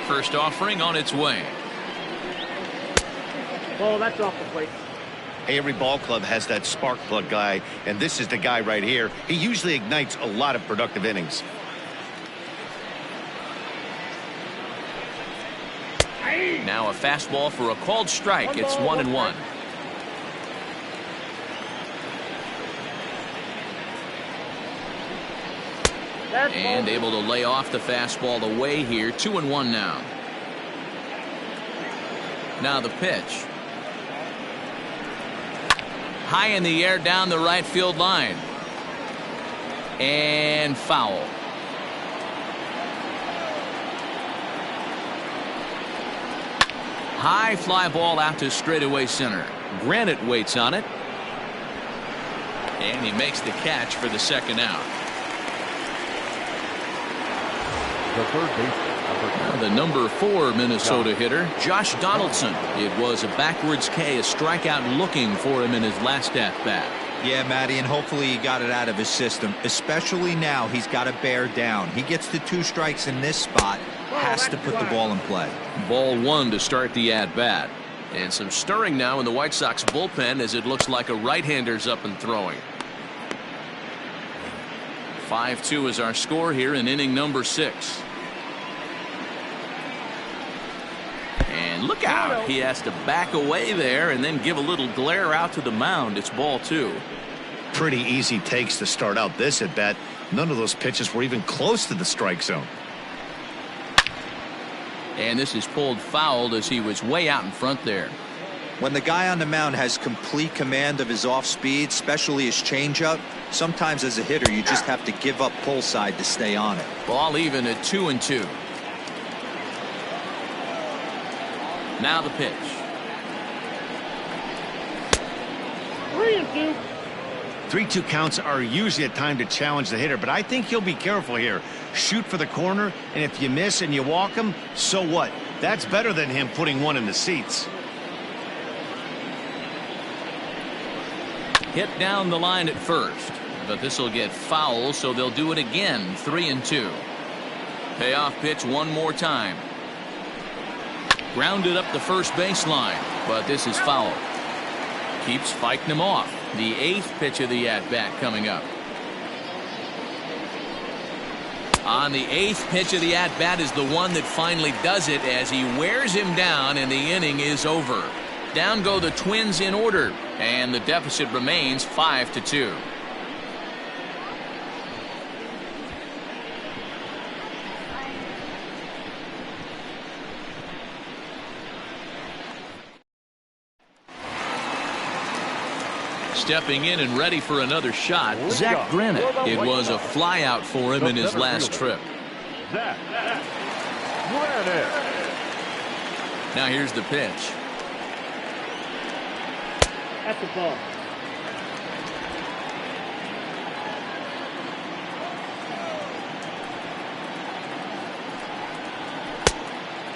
First offering on its way. Oh, that's off the plate. Hey, every ball club has that spark plug guy, and this is the guy right here. He usually ignites a lot of productive innings. Now a fastball for a called strike. It's 1-1. And able to lay off the fastball away here. 2-1 now. Now the pitch. High in the air down the right field line. And foul. High fly ball out to straightaway center. Granite waits on it. And he makes the catch for the 2nd out. The third baseman, the number 4 Minnesota hitter, Josh Donaldson. It was a backwards K, a strikeout looking for him in his last at-bat. Yeah, Matty, and hopefully he got it out of his system, especially now he's got to bear down. He gets the 2 strikes in this spot, has to put the ball in play. Ball 1 to start the at-bat. And some stirring now in the White Sox bullpen as it looks like a right-hander's up and throwing. 5-2 is our score here in inning number 6. And look out. He has to back away there and then give a little glare out to the mound. It's ball 2. Pretty easy takes to start out this at bat. None of those pitches were even close to the strike zone. And this is pulled foul as he was way out in front there. When the guy on the mound has complete command of his off speed, especially his changeup, sometimes as a hitter you just have to give up pull side to stay on it. Ball even at 2-2. Now the pitch. 3-2. 3-2 counts are usually a time to challenge the hitter, but I think he'll be careful here. Shoot for the corner, and if you miss and you walk him, so what? That's better than him putting one in the seats. Hit down the line at first, but this will get foul, so they'll do it again. 3-2. Payoff pitch one more time. Grounded up the first baseline, but this is foul. Keeps fighting him off. The 8th pitch of the at-bat coming up. On the 8th pitch of the at-bat is the one that finally does it as he wears him down and the inning is over. Down go the Twins in order, and the deficit remains 5-2. Stepping in and ready for another shot, Zach Greinke. It was a flyout for him in his last trip. Zach Greinke. Now here's the pitch. That's the ball.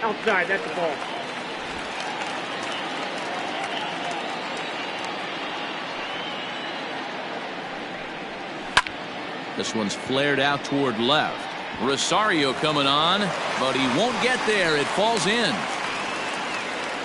Outside, that's the ball. This one's flared out toward left. Rosario coming on, but he won't get there. It falls in.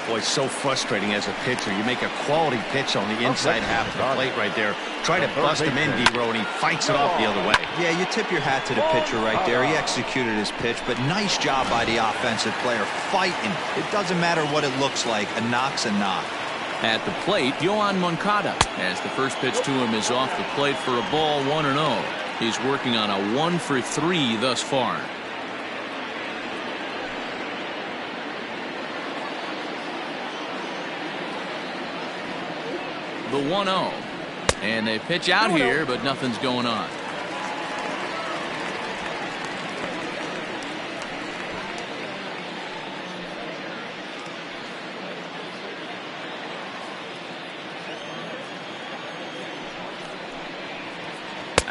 Boy, it's so frustrating as a pitcher. You make a quality pitch on the inside half of the plate right there. Try to bust him in, D-Row, and he fights it off the other way. Yeah, you tip your hat to the pitcher right there. He executed his pitch, but nice job by the offensive player fighting. It doesn't matter what it looks like. A knock's a knock. At the plate, Yoan Moncada, as the first pitch to him is off the plate for a ball, 1-0. He's working on a 1-for-3 thus far. The 1-0. And they pitch out here, but nothing's going on.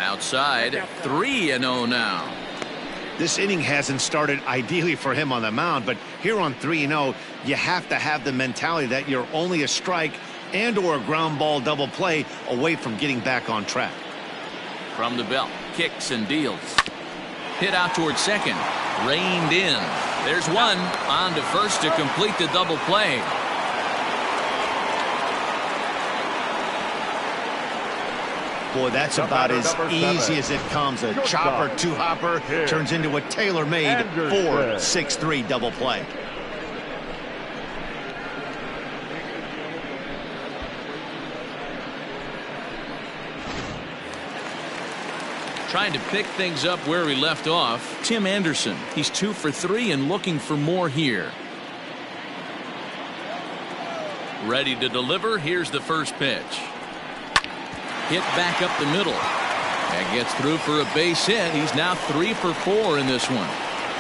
Outside, 3-0 now. This inning hasn't started ideally for him on the mound, but here on 3-0, you have to have the mentality that you're only a strike and or a ground ball double play away from getting back on track. From the belt, kicks and deals. Hit out towards second, reined in. There's one, on to first to complete the double play. Boy, that's about as easy as it comes. A chopper, two-hopper turns into a tailor-made 4-6-3 double play. Trying to pick things up where we left off, Tim Anderson. He's 2 for 3 and looking for more here. Ready to deliver. Here's the first pitch. Hit back up the middle. That gets through for a base hit. He's now 3 for 4 in this one.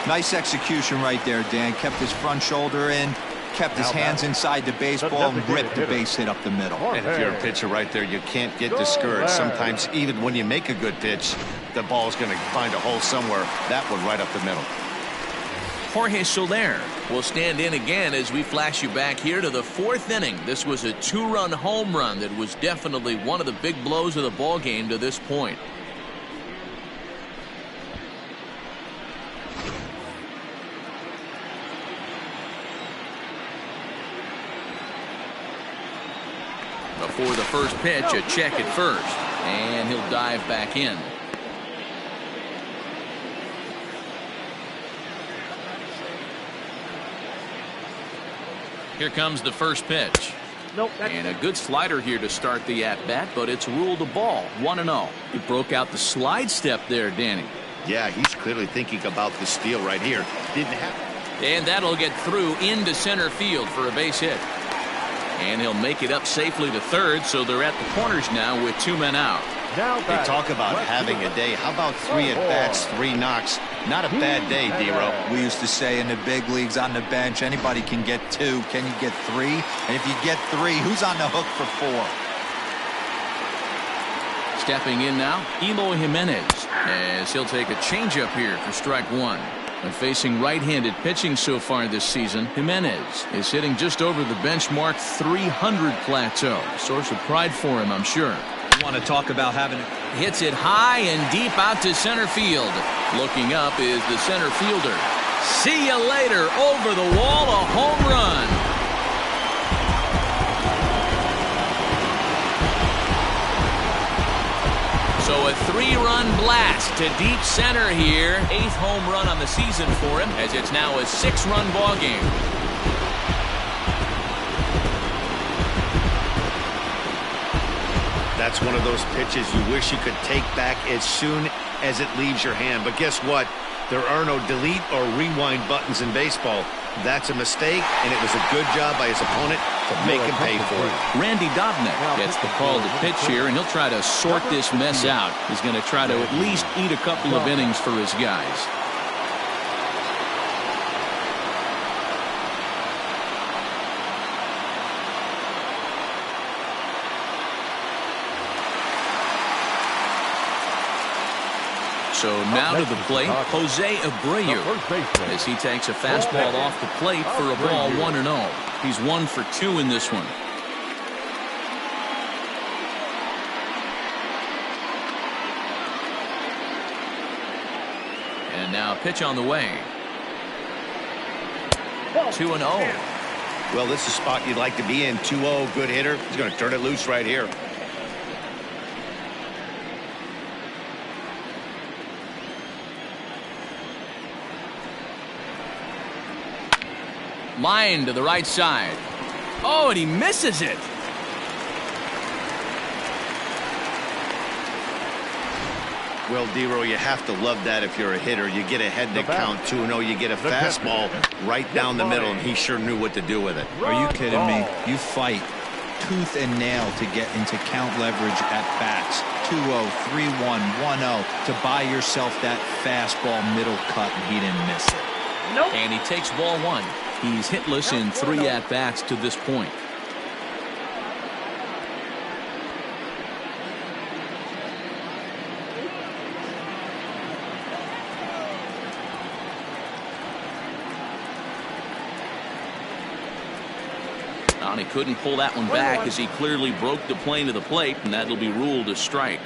Nice execution right there, Dan. Kept his front shoulder in, kept his hands inside the baseball, and ripped the base hit up the middle. And if you're a pitcher right there, you can't get discouraged. Sometimes even when you make a good pitch, the ball's going to find a hole somewhere. That one right up the middle. Jorge Soler will stand in again as we flash you back here to the 4th inning. This was a 2-run home run that was definitely one of the big blows of the ball game to this point. Before the first pitch, a check at first, and he'll dive back in. Here comes the first pitch. Nope, and a good slider here to start the at-bat, but it's ruled a ball. 1-0. He broke out the slide step there, Danny. Yeah, he's clearly thinking about the steal right here. Didn't have. And that'll get through into center field for a base hit. And he'll make it up safely to third, so they're at the corners now with 2 men out. They talk about having a day. How about 3 at-bats, 3 knocks? Not a bad day, D-Row. We used to say in the big leagues on the bench, anybody can get 2. Can you get 3? And if you get 3, who's on the hook for 4? Stepping in now, Eloy Jimenez, as he'll take a changeup here for strike 1. And facing right-handed pitching so far this season, Jimenez is hitting just over the benchmark 300 plateau. Source of pride for him, I'm sure. You want to talk about having hits it high and deep out to center field. Looking up is the center fielder. See you later. Over the wall, a home run. So a 3-run blast to deep center here. 8th home run on the season for him, as it's now a 6-run ball game. That's one of those pitches you wish you could take back as soon as it leaves your hand. But guess what? There are no delete or rewind buttons in baseball. That's a mistake, and it was a good job by his opponent to make him pay for it. Randy Dobnak gets the call to pitch here, and he'll try to sort this mess out. He's going to try to at least eat a couple of innings for his guys. So now to the plate, Jose Abreu, as he takes a fastball off the plate for a ball 1-0. He's 1 for 2 in this one. And now pitch on the way. 2-0. Well, this is a spot you'd like to be in. 2-0, good hitter. He's going to turn it loose right here. Line to the right side. Oh, and he misses it. Well, Dero, you have to love that if you're a hitter. You get ahead in the count 2-0. You get a fastball right down the middle, and he sure knew what to do with it. Are you kidding me? You fight tooth and nail to get into count leverage at bats. 2-0, 3-1, 1-0 to buy yourself that fastball middle cut, and he didn't miss it. Nope. And he takes ball 1. He's hitless in 3 at-bats to this point. And he couldn't pull that one back as he clearly broke the plane of the plate, and that'll be ruled a strike.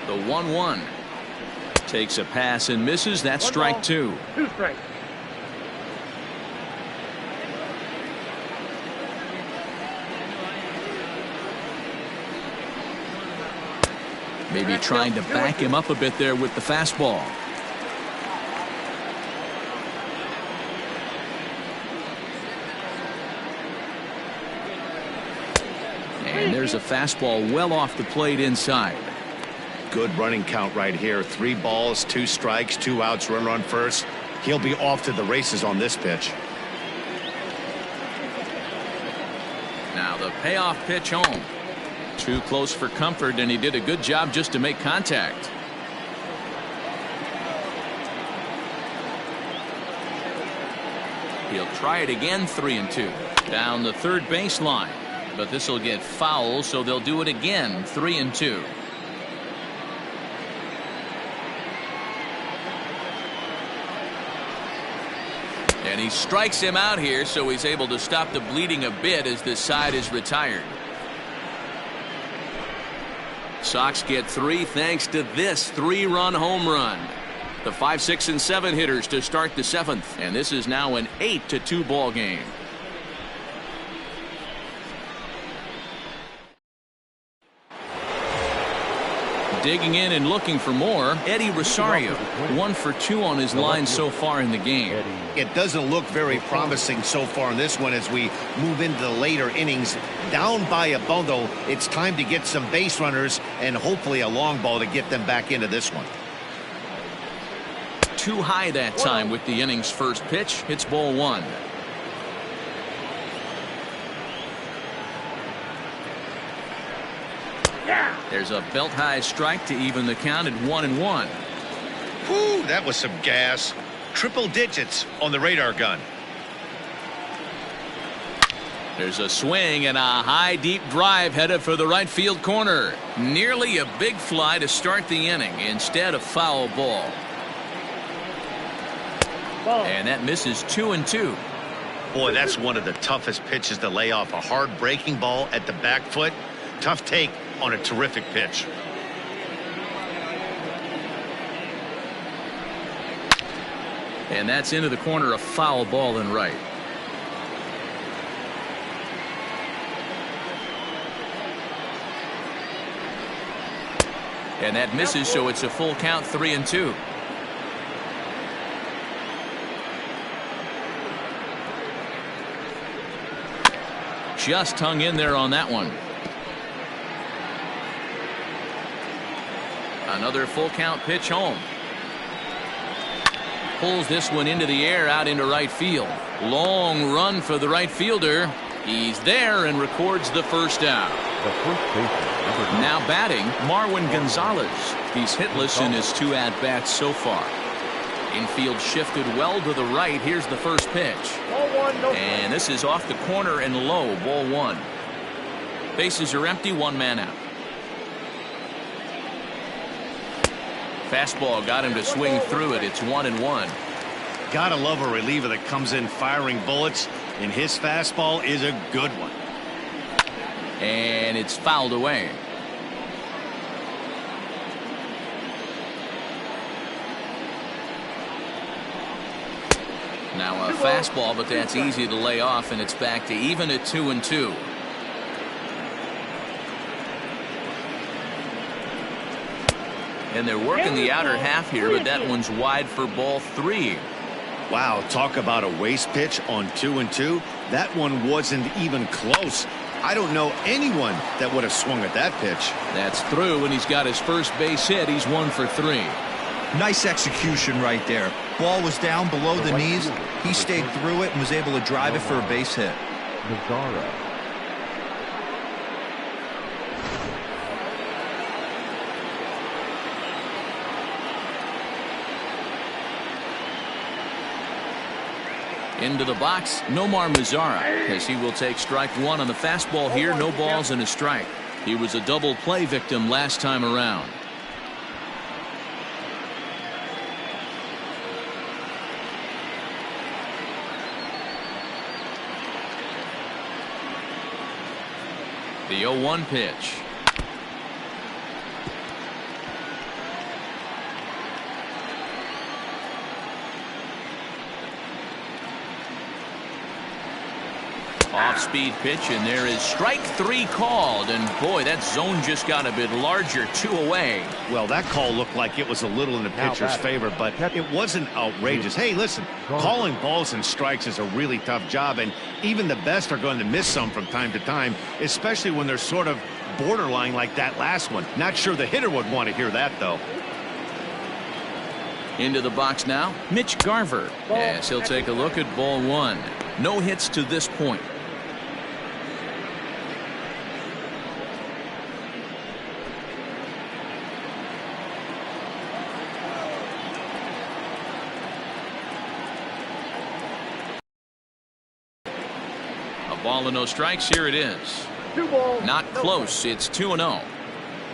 The 1-1 takes a pass and misses. That's strike 2. 2 strikes. Maybe trying to back him up a bit there with the fastball. And there's a fastball well off the plate inside. Good running count right here. 3 balls, 2 strikes, 2 outs, runner on first. He'll be off to the races on this pitch. Now the payoff pitch home. Too close for comfort, and he did a good job just to make contact. He'll try it again. 3-2 down the third baseline, but this will get foul, so they'll do it again. 3-2. And he strikes him out here, so he's able to stop the bleeding a bit as this side is retired. Sox get 3 thanks to this 3-run home run. The 5, 6, and 7 hitters to start the 7th, and this is now an 8-2 ball game. Digging in and looking for more, Eddie Rosario, 1 for 2 on his line so far in the game. It doesn't look very promising so far in this one as we move into the later innings. Down by a bundle, it's time to get some base runners and hopefully a long ball to get them back into this one. Too high that time with the inning's first pitch. It's ball 1. There's a belt-high strike to even the count at 1-1. Whew, that was some gas. Triple digits on the radar gun. There's a swing and a high deep drive headed for the right field corner. Nearly a big fly to start the inning. Instead, a foul ball. And that misses 2-2. Boy, that's one of the toughest pitches to lay off. A hard breaking ball at the back foot. Tough take on a terrific pitch. And that's into the corner, a foul ball and right. And that misses, so it's a full count, 3-2. Just hung in there on that one. Another full count pitch home. Pulls this one into the air out into right field. Long run for the right fielder. He's there and records the first out. The first baseman, Now batting, Marwin Gonzalez. He's hitless in his 2 at-bats so far. Infield shifted well to the right. Here's the first pitch. And this is off the corner and low, ball 1. Bases are empty, 1 man out. Fastball got him to swing through it. It's 1-1. Gotta love a reliever that comes in firing bullets, and his fastball is a good one. And it's fouled away. Now a fastball, but that's easy to lay off, and it's back to even at 2-2. And they're working the outer half here, but that one's wide for ball 3. Wow, talk about a waste pitch on 2-2. That one wasn't even close. I don't know anyone that would have swung at that pitch. That's through, and he's got his first base hit. He's 1 for 3. Nice execution right there. Ball was down below the knees. He stayed through it and was able to drive it for a base hit. Mazara. Into the box, Nomar Mazara, as he will take strike 1 on the fastball here. No balls and a strike. He was a double play victim last time around. The 0-1 pitch. Off-speed pitch, and there is strike 3 called. And boy, that zone just got a bit larger, 2 away. Well, that call looked like it was a little in the pitcher's favor, but it wasn't outrageous. Hey, listen, calling balls and strikes is a really tough job, and even the best are going to miss some from time to time, especially when they're sort of borderline like that last one. Not sure the hitter would want to hear that, though. Into the box now, Mitch Garver, as he'll take a look at ball 1. No hits to this point. A ball and no strikes. Here it is. Not close. It's 2-0.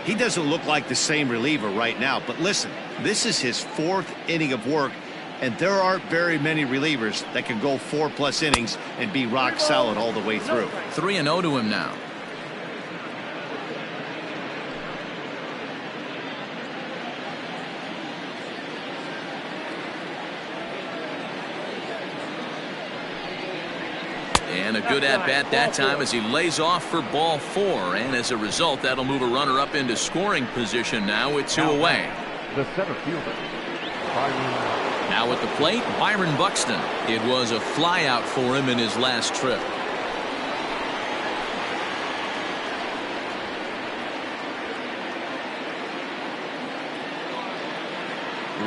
He doesn't look like the same reliever right now, but listen, this is his 4th inning of work, and there aren't very many relievers that can go 4+ innings and be rock solid all the way through. 3-0 to him now. And a good at-bat that time as he lays off for ball 4. And as a result, that'll move a runner up into scoring position now with 2 away. The center fielder, Byron. Now at the plate, Byron Buxton. It was a flyout for him in his last trip.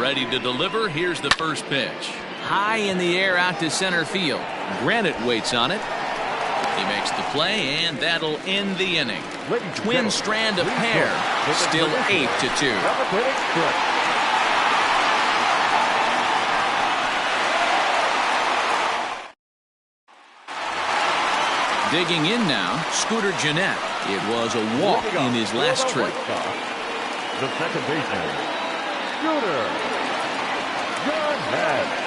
Ready to deliver. Here's the first pitch. High in the air out to center field. Granite waits on it. He makes the play, and that'll end the inning. Twin strand a pair. Still 8-2. Digging in now, Scooter Gennett. It was a walk in his last trip. The second baseman, Scooter Gennett.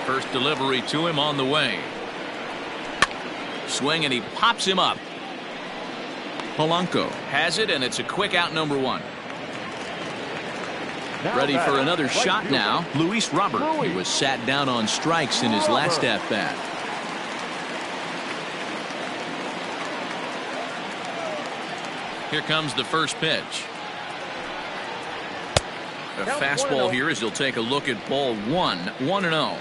First delivery to him on the way. Swing, and he pops him up. Polanco has it, and it's a quick out, number 1. Ready for another shot now. Luis Robert. He was sat down on strikes in his last at-bat. Here comes the first pitch. A fastball here as he'll take a look at ball 1. 1-0.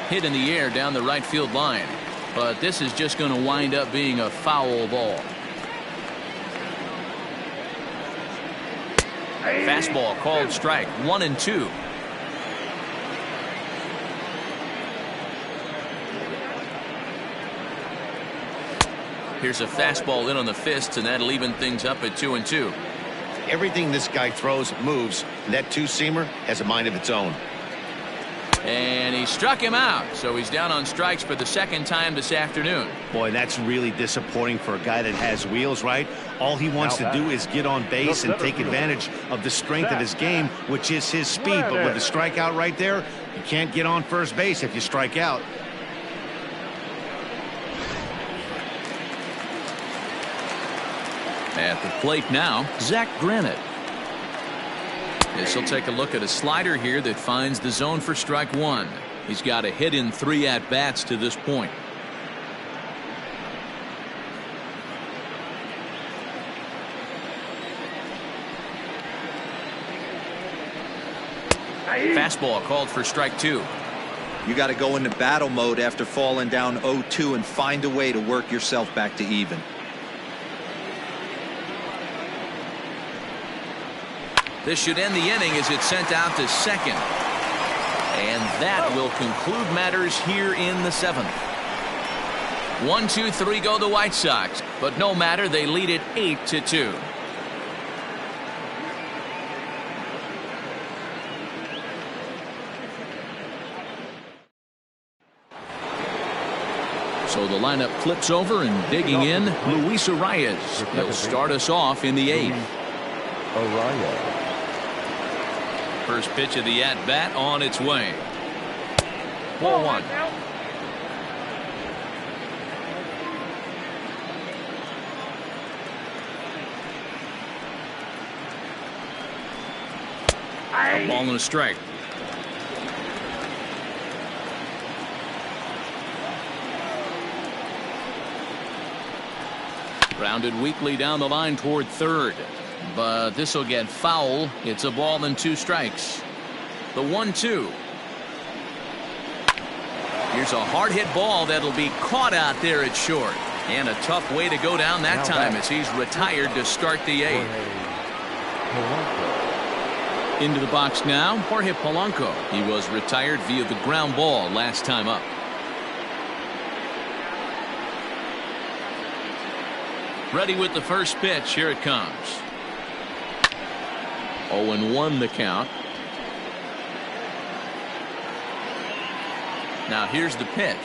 Hit in the air down the right field line. But this is just going to wind up being a foul ball. Fastball called strike. 1-2. Here's a fastball in on the fists, and that'll even things up at 2-2. Everything this guy throws moves, and that two-seamer has a mind of its own. And he struck him out, so he's down on strikes for the second time this afternoon. Boy, that's really disappointing for a guy that has wheels, right? All he wants to do is get on base and take advantage of the strength of his game, which is his speed. But with a strikeout right there, you can't get on first base if you strike out. At the plate now, Zach Granite. This will take a look at a slider here that finds the zone for strike 1. He's got a hit in 3 at-bats to this point. Fastball called for strike 2. You got to go into battle mode after falling down 0-2 and find a way to work yourself back to even. This should end the inning as it's sent out to second. And that will conclude matters here in the 7th. 1-2-3 go the White Sox, but no matter, they lead it 8-2. So the lineup flips over, and digging in, Luis Arias. He'll start us off in the 8th. Arias. First pitch of the at-bat on its way. Ball 1. A ball and a strike. Grounded weakly down the line toward third. But this will get foul. It's a ball and 2 strikes. The 1-2. Here's a hard hit ball that'll be caught out there at short. And a tough way to go down that time as he's retired to start the 8th. Into the box now, Jorge Polanco. He was retired via the ground ball last time up. Ready with the first pitch. Here it comes. 0-1 the count. Now here's the pitch.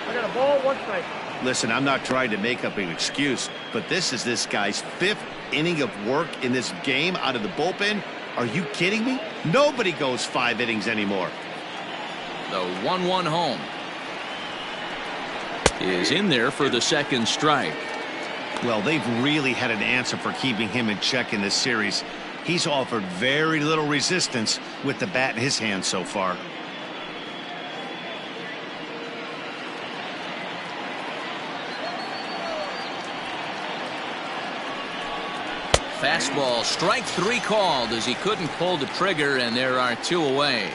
I got a ball, 1 strike. Listen, I'm not trying to make up an excuse, but this is this guy's 5th inning of work in this game out of the bullpen. Are you kidding me? Nobody goes 5 innings anymore. The 1-1 home is in there for the second strike. Well, they've really had an answer for keeping him in check in this series. He's offered very little resistance with the bat in his hand so far. Fastball, strike 3 called as he couldn't pull the trigger, and there are 2 away.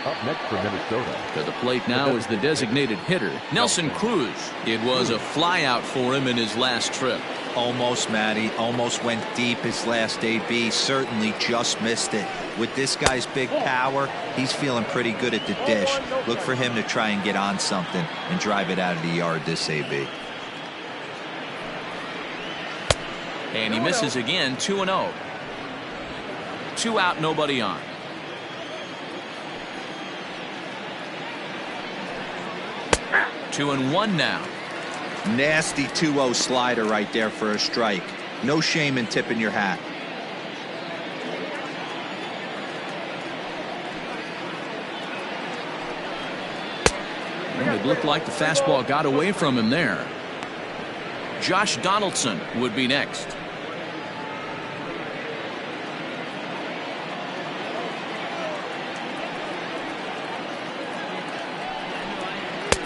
Up next for Minnesota. To the plate now is the designated hitter, Nelson Cruz. It was a flyout for him in his last trip. Almost, Matty. Almost went deep his last AB. Certainly just missed it. With this guy's big power, he's feeling pretty good at the dish. Look for him to try and get on something and drive it out of the yard this AB. And he misses again. 2-0. 2 out, nobody on. 2-1 now. Nasty 2-0 slider right there for a strike. No shame in tipping your hat. And it looked like the fastball got away from him there. Josh Donaldson would be next.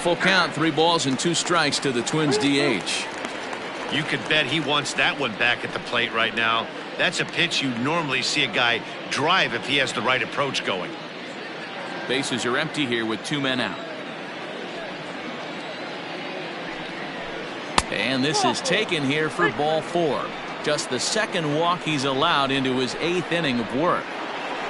Full count, 3 balls and 2 strikes to the Twins DH. You could bet he wants that one back at the plate right now. That's a pitch you normally see a guy drive if he has the right approach going. Bases are empty here with 2 men out. And this is taken here for ball 4. Just the 2nd walk he's allowed into his 8th inning of work.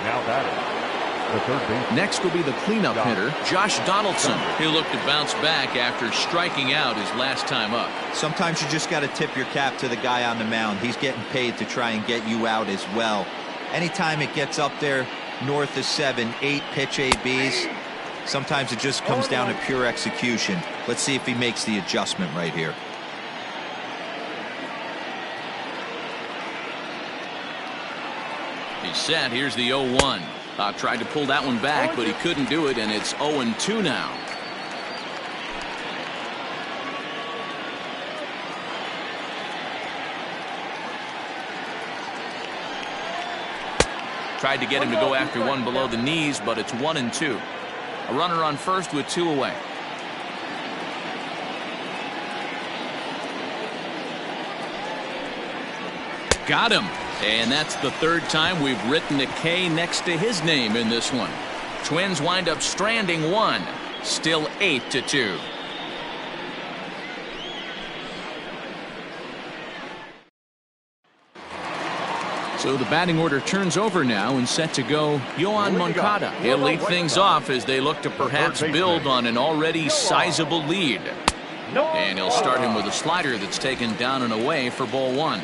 Now batting, the third baseman. Next will be the cleanup hitter, Josh Donaldson. He'll look to bounce back after striking out his last time up. Sometimes you just got to tip your cap to the guy on the mound. He's getting paid to try and get you out as well. Anytime it gets up there north of 7, 8 pitch ABs, sometimes it just comes down to pure execution. Let's see if he makes the adjustment right here. He's set. Here's the 0-1. Tried to pull that one back, but he couldn't do it, and it's 0-2 now. Tried to get him to go after one below the knees, but it's 1-2. A runner on first with 2 away. Got him. And that's the 3rd time we've written a K next to his name in this one. Twins wind up stranding 1. Still 8-2. So the batting order turns over now and set to go Yoan Moncada. He'll lead things off as they look to perhaps build on an already sizable lead. And he'll start him with a slider that's taken down and away for ball 1.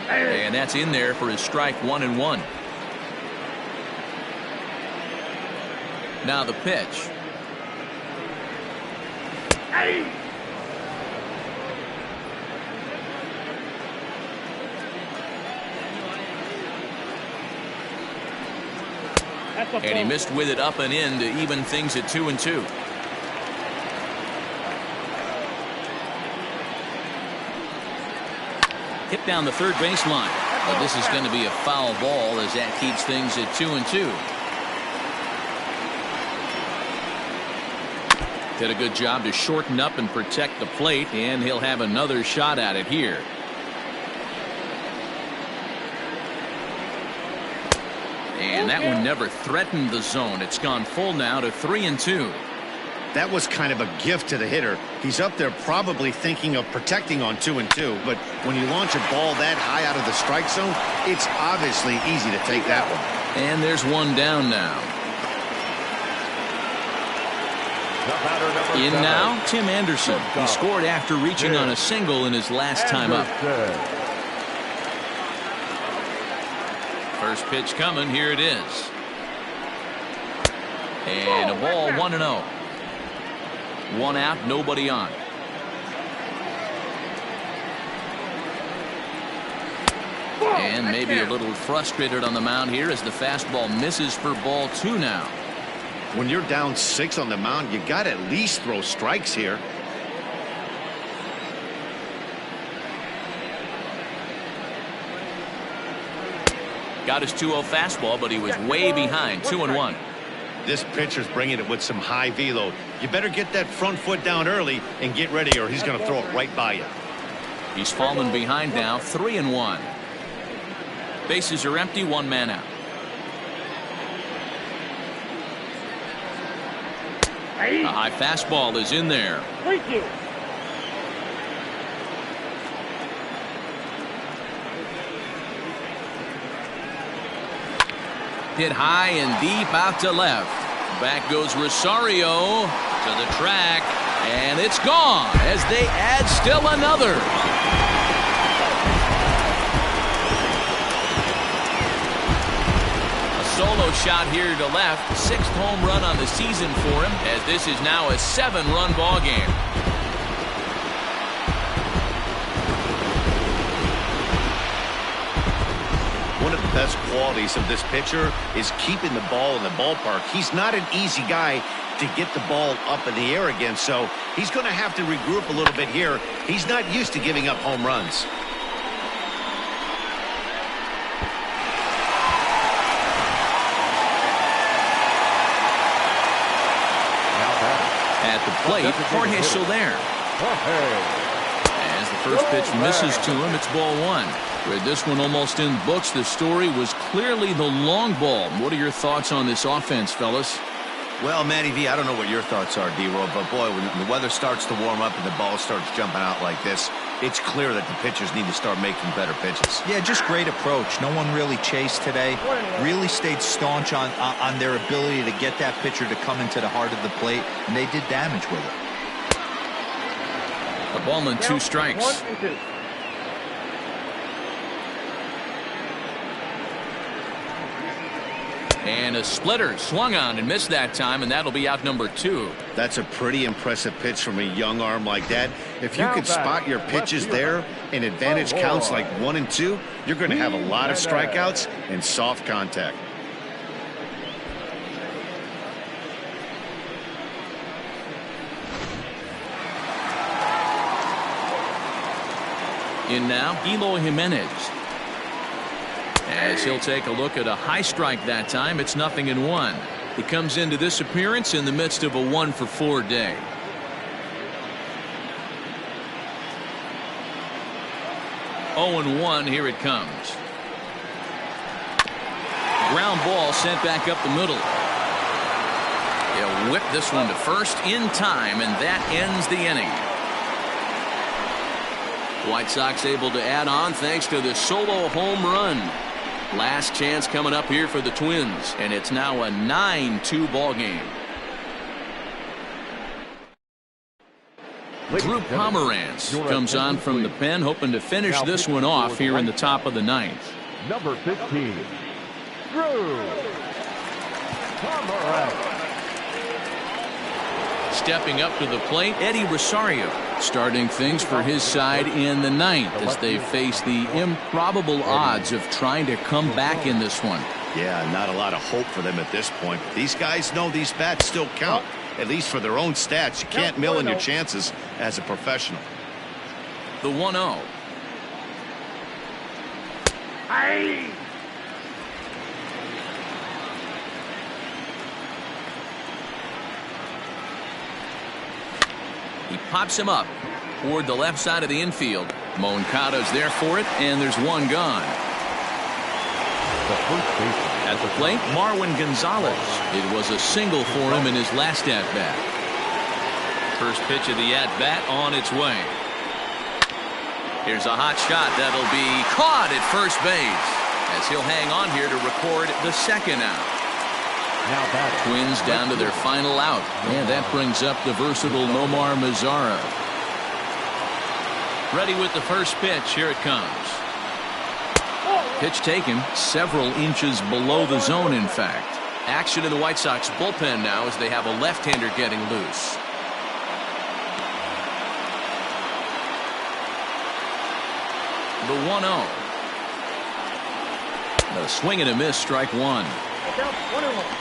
And that's in there for his strike 1-1. Now the pitch. And he missed with it up and in to even things at 2-2. Hit down the third baseline, but this is going to be a foul ball as that keeps things at 2-2. Did a good job to shorten up and protect the plate, and he'll have another shot at it here. And that one never threatened the zone. It's gone full now to 3-2. That was kind of a gift to the hitter. He's up there probably thinking of protecting on 2-2, but when you launch a ball that high out of the strike zone, it's obviously easy to take that one. And there's one down now. In now, Tim Anderson. He scored after reaching on a single in his last time up. First pitch coming. Here it is. And a ball 1-0. 1 out, nobody on. And maybe a little frustrated on the mound here as the fastball misses for ball 2 now. When you're down 6 on the mound, you got to at least throw strikes here. Got his 2-0 fastball, but he was way behind. 2-1. This pitcher's bringing it with some high velo. You better get that front foot down early and get ready, or he's going to throw it right by you. He's fallen behind now. 3-1. Bases are empty. 1 man out. A high fastball is in there. Thank you. Hit high and deep out to left. Back goes Rosario to the track, and it's gone as they add still another. A solo shot here to left. 6th home run on the season for him, as this is now a 7-run ball game. One of the best qualities of this pitcher is keeping the ball in the ballpark. He's not an easy guy to get the ball up in the air again, so he's going to have to regroup a little bit here. He's not used to giving up home runs. At the plate, Jorge Soler. As the first pitch misses to him, it's ball one. With this one almost in books, the story was clearly the long ball. What are your thoughts on this offense, fellas? Well, Matty V, I don't know what your thoughts are, D-Roll, but boy, when the weather starts to warm up and the ball starts jumping out like this, it's clear that the pitchers need to start making better pitches. Yeah, just great approach. No one really chased today. Really stayed staunch on their ability to get that pitcher to come into the heart of the plate, and they did damage with it. A ball and 2 strikes. 1 and 2. And a splitter swung on and missed that time, and that'll be out number 2. That's a pretty impressive pitch from a young arm like that. If you could spot your pitches there and advantage counts like 1 and 2, you're going to have a lot of strikeouts and soft contact. In now, Eloy Jimenez. As he'll take a look at a high strike that time, it's 0-1. He comes into this appearance in the midst of a 1-for-4 day. Oh, 1, here it comes. Ground ball sent back up the middle. He'll whip this one to first in time, and that ends the inning. White Sox able to add on thanks to the solo home run. Last chance coming up here for the Twins, and it's now a 9-2 ball game. Drew Pomeranz comes on from the pen, hoping to finish this one off here in the top of the 9th. Number 15, Drew Pomeranz. Stepping up to the plate, Eddie Rosario, starting things for his side in the 9th as they face the improbable odds of trying to come back in this one. Yeah, not a lot of hope for them at this point. These guys know these bats still count, at least for their own stats. You can't mill in your chances as a professional. The 1-0. He pops him up toward the left side of the infield. Moncada's there for it, and there's one gone. At the plate, Marwin Gonzalez. It was a single for him in his last at-bat. First pitch of the at-bat on its way. Here's a hot shot that'll be caught at first base as he'll hang on here to record the second out. Twins down to their final out, and that brings up the versatile Nomar Mazara. Ready with the first pitch. Here it comes. Pitch taken several inches below the zone, in fact. Action in the White Sox bullpen now as they have a left-hander getting loose. The 1-0. A swing and a miss, strike 1. 1-1.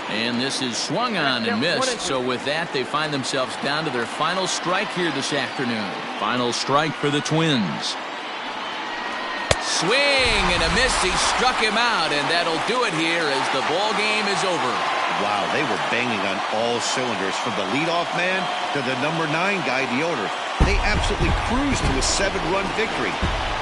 And this is swung on and missed. So with that, they find themselves down to their final strike here this afternoon. Final strike for the Twins. Swing and a miss. He struck him out, and that'll do it here as the ball game is over. Wow, they were banging on all cylinders from the leadoff man to the number 9 guy, the order. They absolutely cruised to a 7-run victory.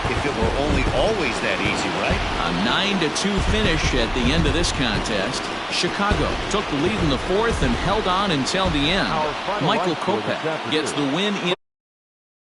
If it were only always that easy, right? A 9-2 finish at the end of this contest. Chicago took the lead in the 4th and held on until the end. Michael Kopech gets the win in